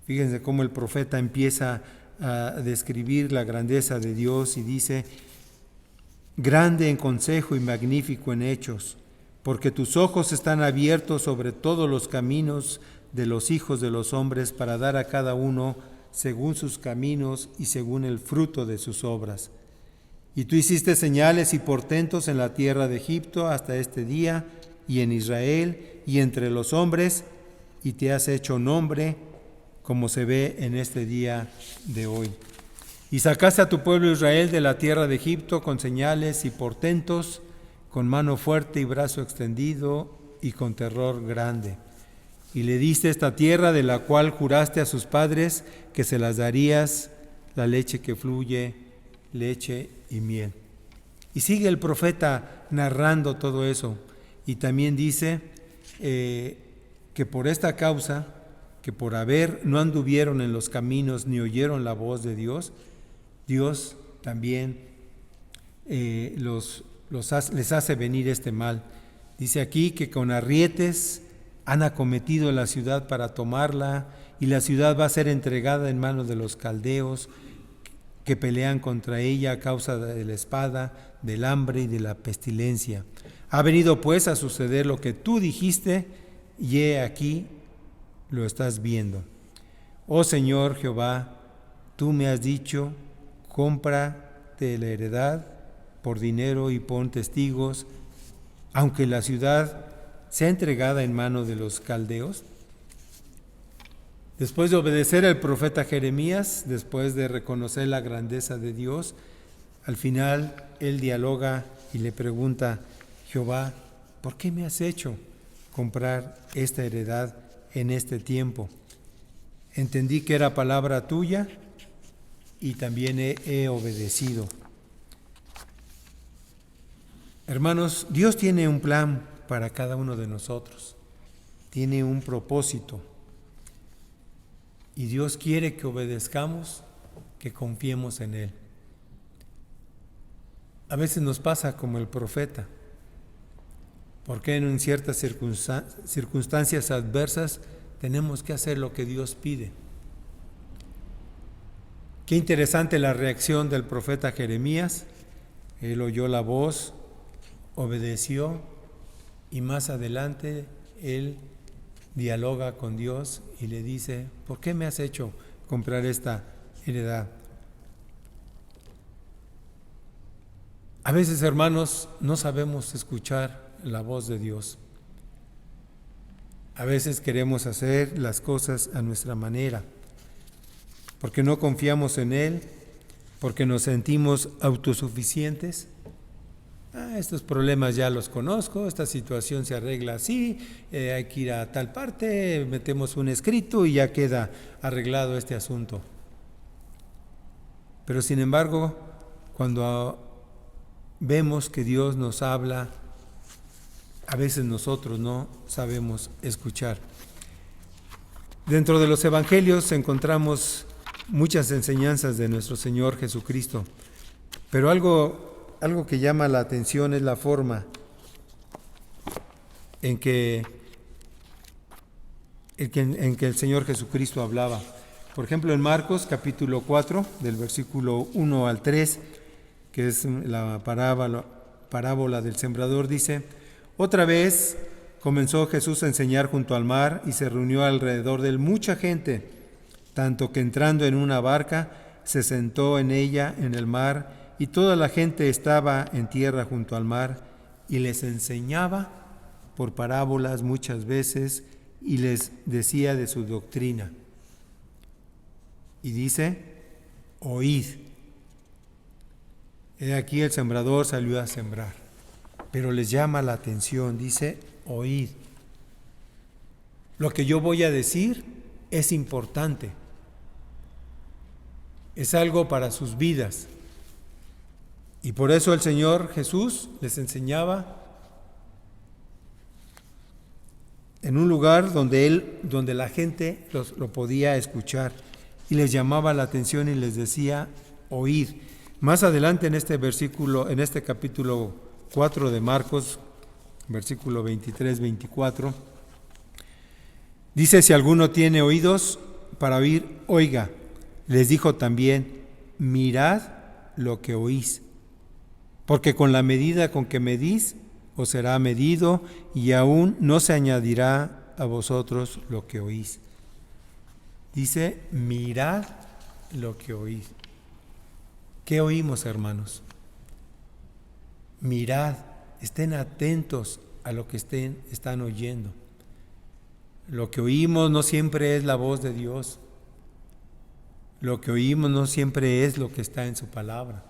Fíjense cómo el profeta empieza a describir la grandeza de Dios y dice: grande en consejo y magnífico en hechos, porque tus ojos están abiertos sobre todos los caminos de los hijos de los hombres, para dar a cada uno según sus caminos y según el fruto de sus obras. Y tú hiciste señales y portentos en la tierra de Egipto hasta este día, y en Israel y entre los hombres, y te has hecho nombre, como se ve en este día de hoy. Y sacaste a tu pueblo Israel de la tierra de Egipto con señales y portentos, con mano fuerte y brazo extendido y con terror grande. Y le diste esta tierra de la cual juraste a sus padres que se las darías, la leche que fluye, leche y miel. Y sigue el profeta narrando todo eso. Y también dice que por esta causa, que por haber no anduvieron en los caminos ni oyeron la voz de Dios, Dios también les hace venir este mal. Dice aquí que con arrietes han acometido la ciudad para tomarla, y la ciudad va a ser entregada en manos de los caldeos, que pelean contra ella a causa de la espada, del hambre y de la pestilencia. Ha venido pues a suceder lo que tú dijiste, y he aquí lo estás viendo. Oh Señor Jehová, tú me has dicho: cómprate la heredad por dinero y pon testigos, aunque la ciudad sea entregada en manos de los caldeos. Después de obedecer al profeta Jeremías, después de reconocer la grandeza de Dios, al final él dialoga y le pregunta: Jehová, ¿por qué me has hecho comprar esta heredad en este tiempo? Entendí que era palabra tuya y también he obedecido. Hermanos, Dios tiene un plan para cada uno de nosotros, tiene un propósito, y Dios quiere que obedezcamos, que confiemos en Él. A veces nos pasa como el profeta, porque en ciertas circunstancias adversas tenemos que hacer lo que Dios pide. Qué interesante la reacción del profeta Jeremías. Él oyó la voz, obedeció, y más adelante él dialoga con Dios y le dice: ¿por qué me has hecho comprar esta heredad? A veces, hermanos, no sabemos escuchar la voz de Dios. A veces queremos hacer las cosas a nuestra manera, porque no confiamos en Él porque nos sentimos autosuficientes. Estos problemas ya los conozco, esta situación se arregla así, hay que ir a tal parte, metemos un escrito y ya queda arreglado este asunto. Pero sin embargo, cuando vemos que Dios nos habla, a veces nosotros no sabemos escuchar. Dentro de los evangelios encontramos muchas enseñanzas de nuestro Señor Jesucristo, pero algo que llama la atención es la forma en que el Señor Jesucristo hablaba. Por ejemplo, en Marcos capítulo 4, del versículo 1 al 3, que es la parábola del sembrador, dice: otra vez comenzó Jesús a enseñar junto al mar y se reunió alrededor de él mucha gente, tanto que entrando en una barca se sentó en ella en el mar, y toda la gente estaba en tierra junto al mar, y les enseñaba por parábolas muchas veces y les decía de su doctrina. Y dice: oíd. He aquí el sembrador salió a sembrar, pero les llama la atención, dice: oíd. Lo que yo voy a decir es importante, es algo para sus vidas. Y por eso el Señor Jesús les enseñaba en un lugar donde la gente lo podía escuchar, y les llamaba la atención y les decía: oíd. Más adelante en este capítulo 4 de Marcos, versículo 23-24, dice: si alguno tiene oídos para oír, oiga. Les dijo también: mirad lo que oís, porque con la medida con que medís, os será medido, y aún no se añadirá a vosotros lo que oís. Dice: mirad lo que oís. ¿Qué oímos, hermanos? Mirad, estén atentos a lo que están oyendo. Lo que oímos no siempre es la voz de Dios. Lo que oímos no siempre es lo que está en su palabra.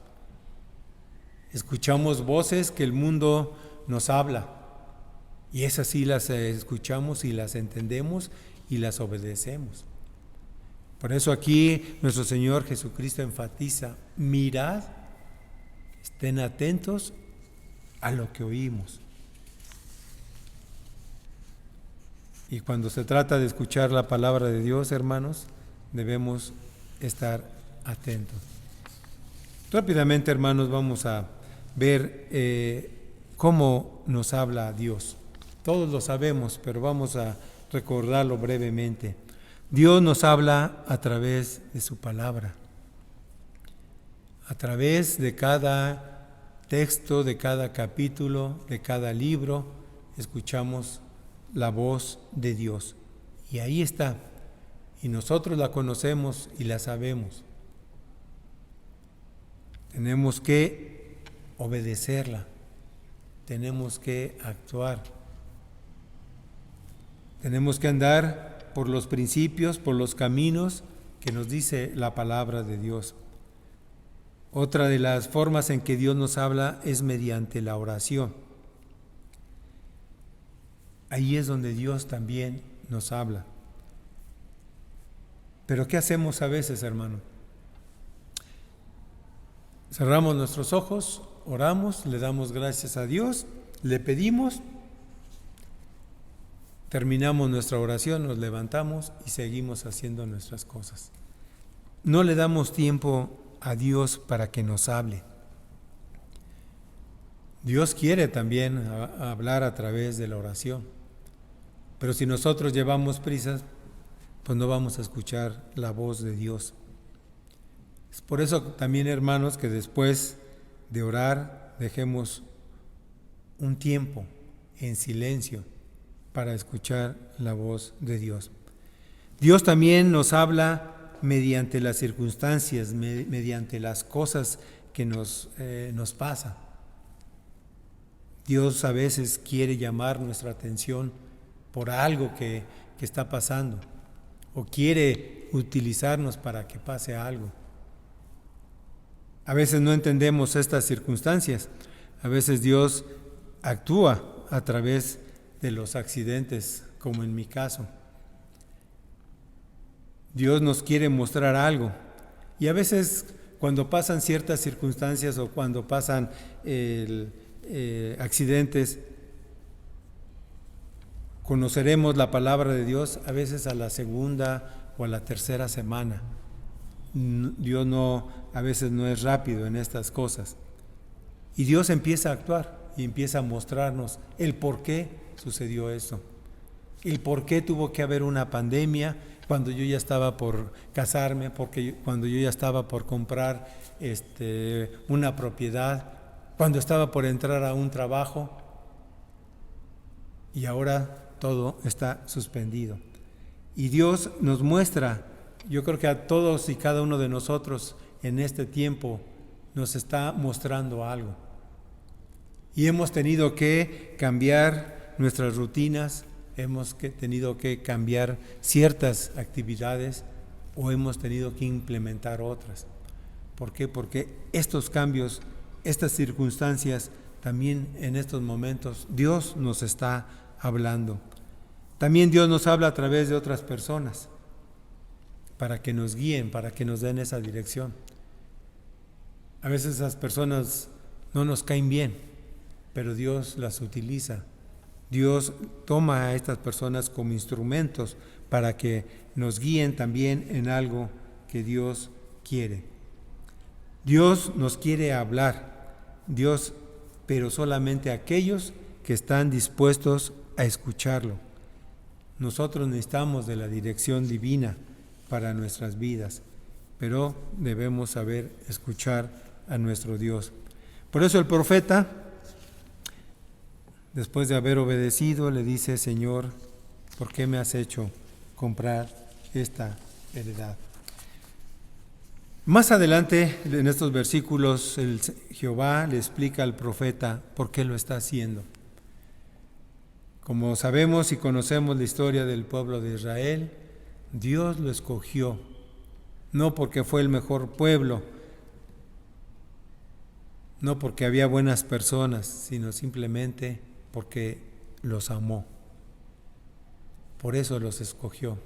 Escuchamos voces que el mundo nos habla, y esas sí las escuchamos y las entendemos y las obedecemos. Por eso aquí nuestro Señor Jesucristo enfatiza: mirad, estén atentos a lo que oímos. Y cuando se trata de escuchar la palabra de Dios, hermanos, debemos estar atentos. Rápidamente, hermanos, vamos a ver cómo nos habla Dios. Todos lo sabemos, pero vamos a recordarlo brevemente. Dios nos habla a través de su palabra, a través de cada texto, de cada capítulo, de cada libro, escuchamos la voz de Dios. Y ahí está, y nosotros la conocemos y la sabemos. Tenemos que obedecerla, tenemos que actuar, tenemos que andar por los principios, por los caminos que nos dice la palabra de Dios. Otra de las formas en que Dios nos habla es mediante la oración. Ahí es donde Dios también nos habla. Pero ¿qué hacemos a veces, hermano? Cerramos nuestros ojos, oramos, le damos gracias a Dios, le pedimos, terminamos nuestra oración, nos levantamos y seguimos haciendo nuestras cosas. No le damos tiempo a Dios para que nos hable. Dios quiere también hablar a través de la oración, pero si nosotros llevamos prisas, pues no vamos a escuchar la voz de Dios. Es por eso también, hermanos, que después de orar dejemos un tiempo en silencio para escuchar la voz de Dios. Dios también nos habla mediante las circunstancias, mediante las cosas que nos pasan. Dios a veces quiere llamar nuestra atención por algo que está pasando, o quiere utilizarnos para que pase algo. A veces no entendemos estas circunstancias. A veces Dios actúa a través de los accidentes, como en mi caso. Dios nos quiere mostrar algo. Y a veces cuando pasan ciertas circunstancias o cuando pasan accidentes, conoceremos la palabra de Dios a veces a la segunda o a la tercera semana. Dios a veces no es rápido en estas cosas. Y Dios empieza a actuar y empieza a mostrarnos el por qué sucedió eso. El por qué tuvo que haber una pandemia cuando yo ya estaba por casarme, cuando yo ya estaba por comprar una propiedad, cuando estaba por entrar a un trabajo, y ahora todo está suspendido. Y Dios nos muestra, yo creo que a todos y cada uno de nosotros en este tiempo nos está mostrando algo. Y hemos tenido que cambiar nuestras rutinas, hemos tenido que cambiar ciertas actividades o hemos tenido que implementar otras. ¿Por qué? Porque estos cambios, estas circunstancias, también en estos momentos Dios nos está hablando. También Dios nos habla a través de otras personas para que nos guíen, para que nos den esa dirección. A veces esas personas no nos caen bien, pero Dios las utiliza. Dios toma a estas personas como instrumentos para que nos guíen también en algo que Dios quiere. Dios nos quiere hablar, pero solamente aquellos que están dispuestos a escucharlo. Nosotros necesitamos de la dirección divina para nuestras vidas, pero debemos saber escuchar a nuestro Dios. Por eso el profeta, después de haber obedecido, le dice: Señor, ¿por qué me has hecho comprar esta heredad? Más adelante, en estos versículos, Jehová le explica al profeta por qué lo está haciendo. Como sabemos y conocemos la historia del pueblo de Israel, Dios lo escogió, no porque fue el mejor pueblo, no porque había buenas personas, sino simplemente porque los amó. Por eso los escogió.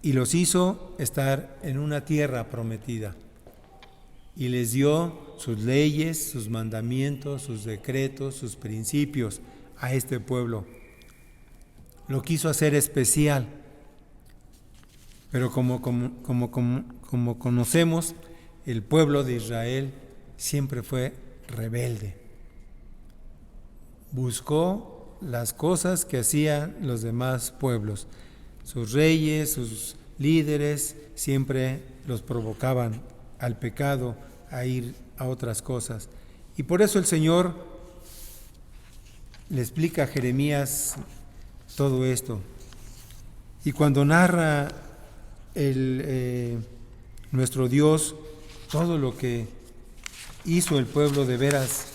Y los hizo estar en una tierra prometida. Y les dio sus leyes, sus mandamientos, sus decretos, sus principios a este pueblo. Lo quiso hacer especial. Pero como conocemos, el pueblo de Israel siempre fue rebelde. Buscó las cosas que hacían los demás pueblos. Sus reyes, sus líderes siempre los provocaban al pecado, a ir a otras cosas. Y por eso el Señor le explica a Jeremías todo esto. Y cuando narra nuestro Dios todo lo que hizo el pueblo, de veras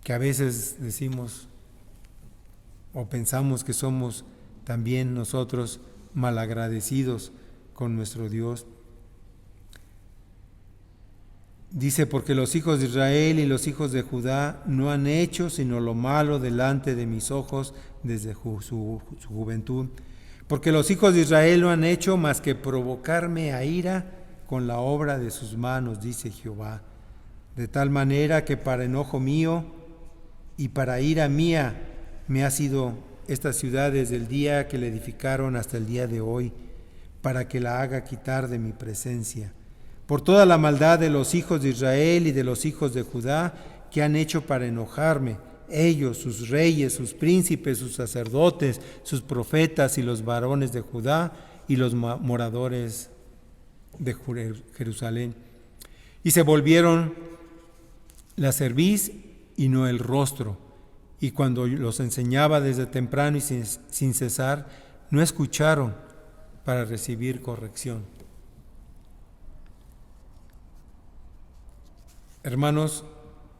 que a veces decimos o pensamos que somos también nosotros malagradecidos con nuestro Dios. Dice: porque los hijos de Israel y los hijos de Judá no han hecho sino lo malo delante de mis ojos desde su juventud. Porque los hijos de Israel no han hecho más que provocarme a ira con la obra de sus manos, dice Jehová. De tal manera que para enojo mío y para ira mía me ha sido esta ciudad desde el día que la edificaron hasta el día de hoy, para que la haga quitar de mi presencia. Por toda la maldad de los hijos de Israel y de los hijos de Judá que han hecho para enojarme, ellos, sus reyes, sus príncipes, sus sacerdotes, sus profetas y los varones de Judá y los moradores de Jerusalén. Y se volvieron la cerviz y no el rostro. Y cuando los enseñaba desde temprano y sin cesar, no escucharon para recibir corrección. Hermanos,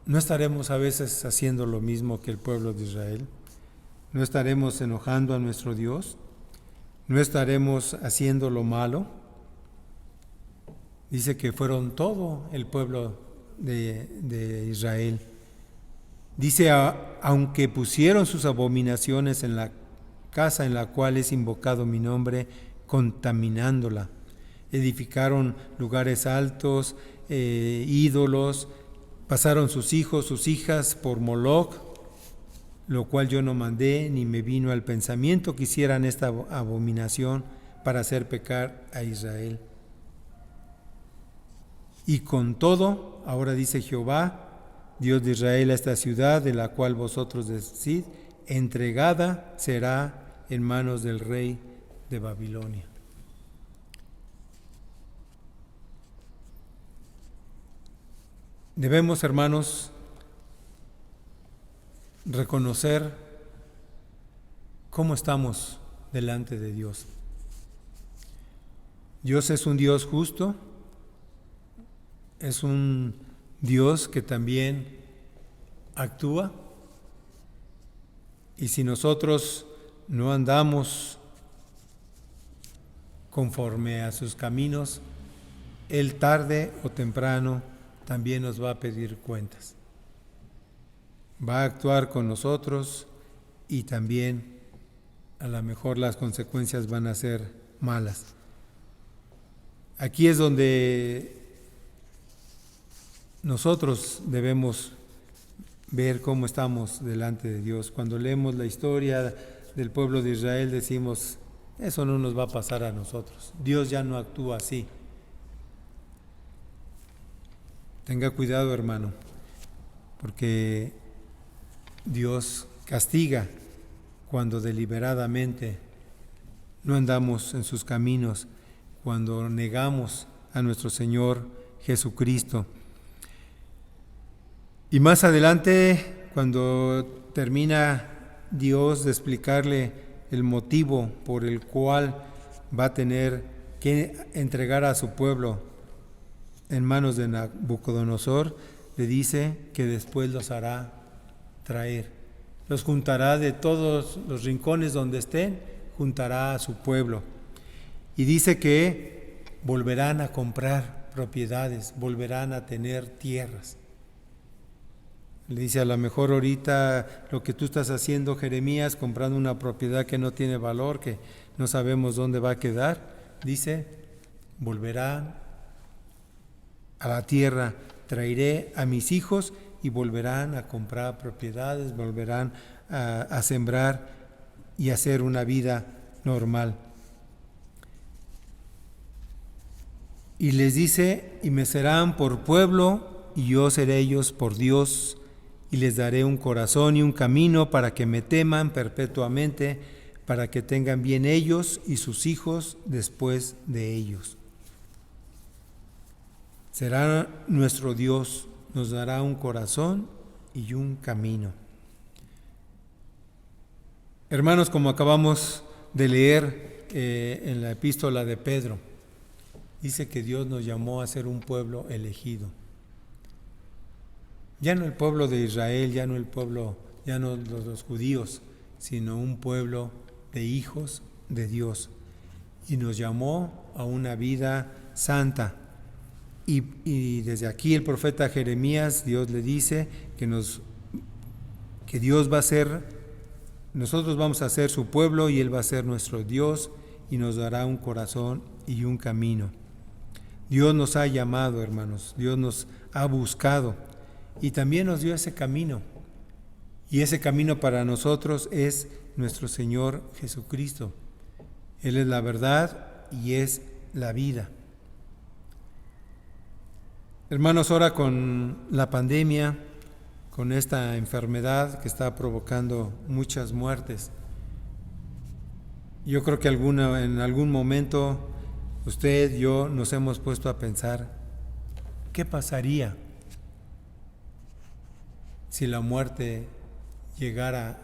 ¿no estaremos a veces haciendo lo mismo que el pueblo de Israel? ¿No estaremos enojando a nuestro Dios? ¿No estaremos haciendo lo malo? Dice que fueron todo el pueblo de Israel. Dice, aunque pusieron sus abominaciones en la casa en la cual es invocado mi nombre, contaminándola. Edificaron lugares altos, ídolos, pasaron sus hijos, sus hijas por Moloc, lo cual yo no mandé, ni me vino al pensamiento que hicieran esta abominación para hacer pecar a Israel. Y con todo, ahora dice Jehová, Dios de Israel, a esta ciudad de la cual vosotros decid, entregada será en manos del rey de Babilonia. Debemos, hermanos, reconocer cómo estamos delante de Dios. Dios es un Dios justo, es un Dios que también actúa, y si nosotros no andamos conforme a sus caminos, Él tarde o temprano también nos va a pedir cuentas. Va a actuar con nosotros y también a lo mejor las consecuencias van a ser malas. Aquí es donde nosotros debemos ver cómo estamos delante de Dios. Cuando leemos la historia del pueblo de Israel decimos, eso no nos va a pasar a nosotros. Dios ya no actúa así. Tenga cuidado, hermano, porque Dios castiga cuando deliberadamente no andamos en sus caminos, cuando negamos a nuestro Señor Jesucristo. Y más adelante, cuando termina Dios de explicarle el motivo por el cual va a tener que entregar a su pueblo en manos de Nabucodonosor, le dice que después los hará traer. Los juntará de todos los rincones donde estén, juntará a su pueblo. Y dice que volverán a comprar propiedades, volverán a tener tierras. Le dice, a lo mejor ahorita lo que tú estás haciendo, Jeremías, comprando una propiedad que no tiene valor, que no sabemos dónde va a quedar, dice, volverán a la tierra, traeré a mis hijos y volverán a comprar propiedades, volverán a sembrar y hacer una vida normal. Y les dice, y me serán por pueblo, y yo seré ellos por Dios, y les daré un corazón y un camino para que me teman perpetuamente, para que tengan bien ellos y sus hijos después de ellos. Será nuestro Dios, nos dará un corazón y un camino. Hermanos, como acabamos de leer en la epístola de Pedro, dice que Dios nos llamó a ser un pueblo elegido. Ya no el pueblo de Israel, ya no los judíos, sino un pueblo de hijos de Dios. Y nos llamó a una vida santa. Y desde aquí el profeta Jeremías, Dios le dice que Dios va a ser, nosotros vamos a ser su pueblo y Él va a ser nuestro Dios y nos dará un corazón y un camino. Dios nos ha llamado, hermanos, Dios nos ha buscado y también nos dio ese camino. Y ese camino para nosotros es nuestro Señor Jesucristo. Él es la verdad y es la vida. Hermanos, ahora con la pandemia, con esta enfermedad que está provocando muchas muertes, yo creo que en algún momento usted, yo, nos hemos puesto a pensar, ¿qué pasaría si la muerte llegara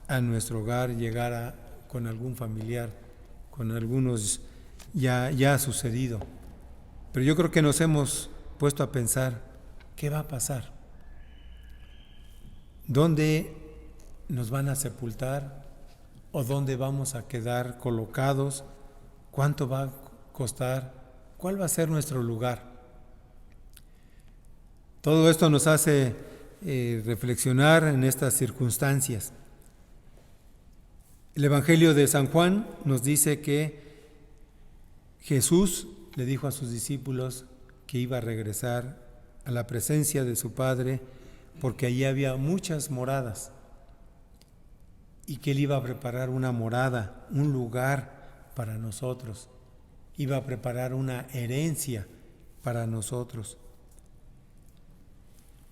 a nuestro hogar, llegara con algún familiar, con algunos ya ha sucedido? Pero yo creo que nos hemos puesto a pensar, ¿qué va a pasar? ¿Dónde nos van a sepultar? ¿O dónde vamos a quedar colocados? ¿Cuánto va a costar? ¿Cuál va a ser nuestro lugar? Todo esto nos hace reflexionar en estas circunstancias. El Evangelio de San Juan nos dice que Jesús le dijo a sus discípulos que iba a regresar a la presencia de su Padre porque allí había muchas moradas y que Él iba a preparar una morada, un lugar para nosotros, iba a preparar una herencia para nosotros.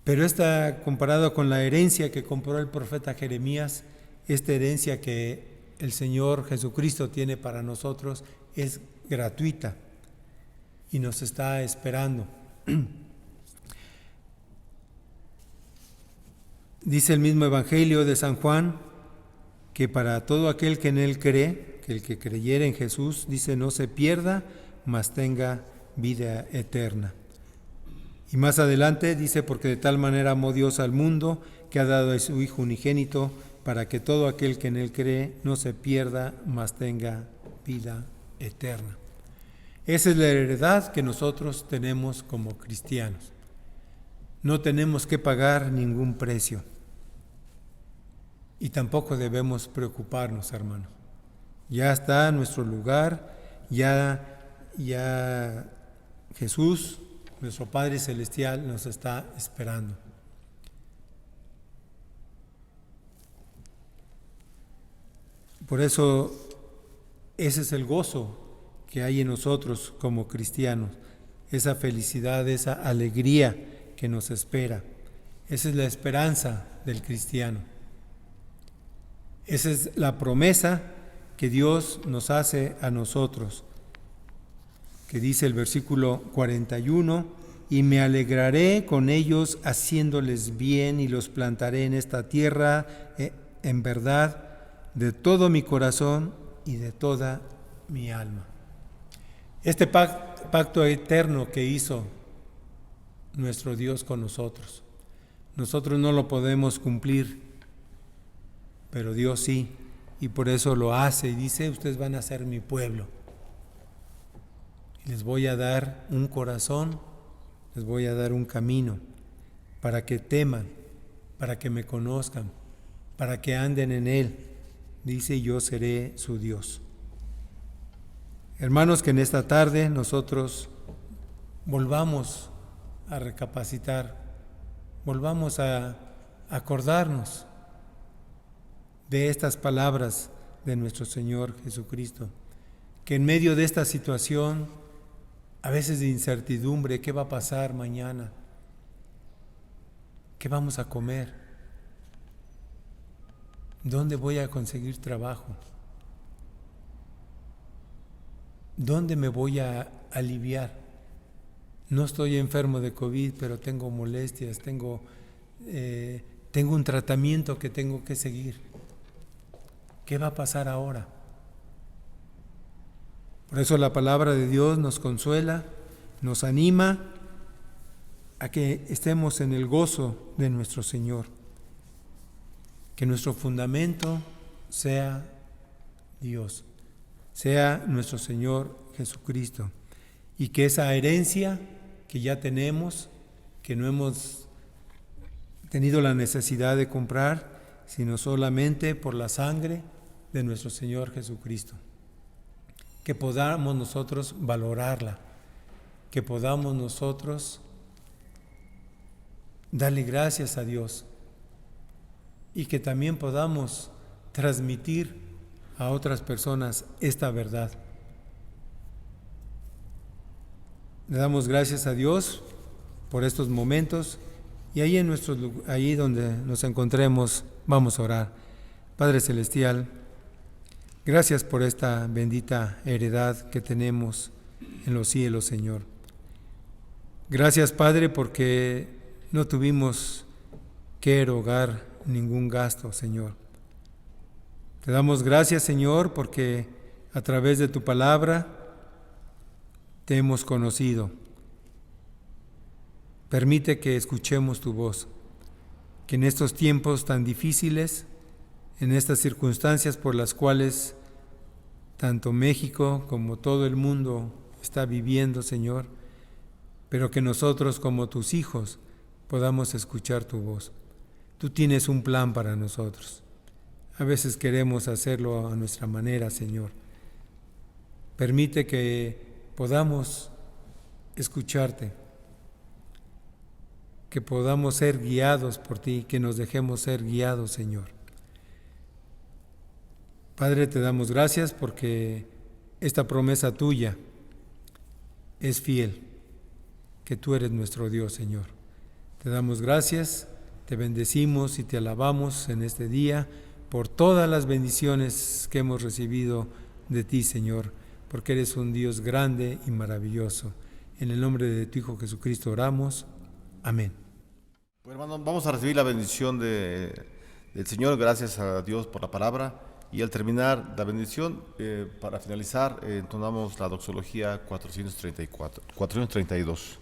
Pero esta, comparado con la herencia que compró el profeta Jeremías, esta herencia que el Señor Jesucristo tiene para nosotros es gratuita y nos está esperando. Dice el mismo Evangelio de San Juan que para todo aquel que en Él cree, que el que creyere en Jesús, dice, no se pierda, mas tenga vida eterna. Y más adelante dice, porque de tal manera amó Dios al mundo, que ha dado a su Hijo unigénito, para que todo aquel que en Él cree no se pierda, mas tenga vida eterna. Esa es la heredad que nosotros tenemos como cristianos. No tenemos que pagar ningún precio. Y tampoco debemos preocuparnos, hermanos. Ya está nuestro lugar, ya Jesús, nuestro Padre Celestial, nos está esperando. Por eso, ese es el gozo que hay en nosotros como cristianos, esa felicidad, esa alegría que nos espera. Esa es la esperanza del cristiano. Esa es la promesa que Dios nos hace a nosotros, que dice el versículo 41, y me alegraré con ellos haciéndoles bien y los plantaré en esta tierra en verdad de todo mi corazón y de toda mi alma. Este pacto eterno que hizo nuestro Dios con nosotros, nosotros no lo podemos cumplir, pero Dios sí, y por eso lo hace y dice, ustedes van a ser mi pueblo. Y les voy a dar un corazón, les voy a dar un camino para que teman, para que me conozcan, para que anden en Él. Dice, yo seré su Dios. Hermanos, que en esta tarde nosotros volvamos a recapacitar, volvamos a acordarnos de estas palabras de nuestro Señor Jesucristo, que en medio de esta situación, a veces de incertidumbre, ¿qué va a pasar mañana? ¿Qué vamos a comer? ¿Dónde voy a conseguir trabajo? ¿Dónde me voy a aliviar? No estoy enfermo de COVID, pero tengo molestias, tengo un tratamiento que tengo que seguir. ¿Qué va a pasar ahora? Por eso la palabra de Dios nos consuela, nos anima a que estemos en el gozo de nuestro Señor. Que nuestro fundamento sea Dios, sea nuestro Señor Jesucristo, y que esa herencia que ya tenemos, que no hemos tenido la necesidad de comprar, sino solamente por la sangre de nuestro Señor Jesucristo, que podamos nosotros valorarla, que podamos nosotros darle gracias a Dios y que también podamos transmitir a otras personas esta verdad. Le damos gracias a Dios por estos momentos y ahí donde nos encontremos vamos a orar. Padre Celestial, gracias por esta bendita heredad que tenemos en los cielos, Señor. Gracias, Padre, porque no tuvimos que erogar ningún gasto, Señor. Te damos gracias, Señor, porque a través de tu palabra te hemos conocido. Permite que escuchemos tu voz, que en estos tiempos tan difíciles, en estas circunstancias por las cuales tanto México como todo el mundo está viviendo, Señor, pero que nosotros como tus hijos podamos escuchar tu voz. Tú tienes un plan para nosotros. A veces queremos hacerlo a nuestra manera, Señor. Permite que podamos escucharte, que podamos ser guiados por ti, que nos dejemos ser guiados, Señor. Padre, te damos gracias porque esta promesa tuya es fiel, que tú eres nuestro Dios, Señor. Te damos gracias, te bendecimos y te alabamos en este día por todas las bendiciones que hemos recibido de ti, Señor, porque eres un Dios grande y maravilloso. En el nombre de tu Hijo Jesucristo oramos. Amén. Bueno, hermanos, vamos a recibir la bendición del Señor. Gracias a Dios por la palabra. Y al terminar la bendición, para finalizar, entonamos la doxología 432.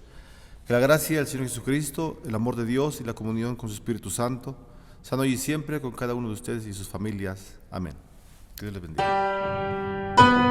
Que la gracia del Señor Jesucristo, el amor de Dios y la comunión con su Espíritu Santo sean hoy y siempre con cada uno de ustedes y sus familias. Amén. Que Dios les bendiga.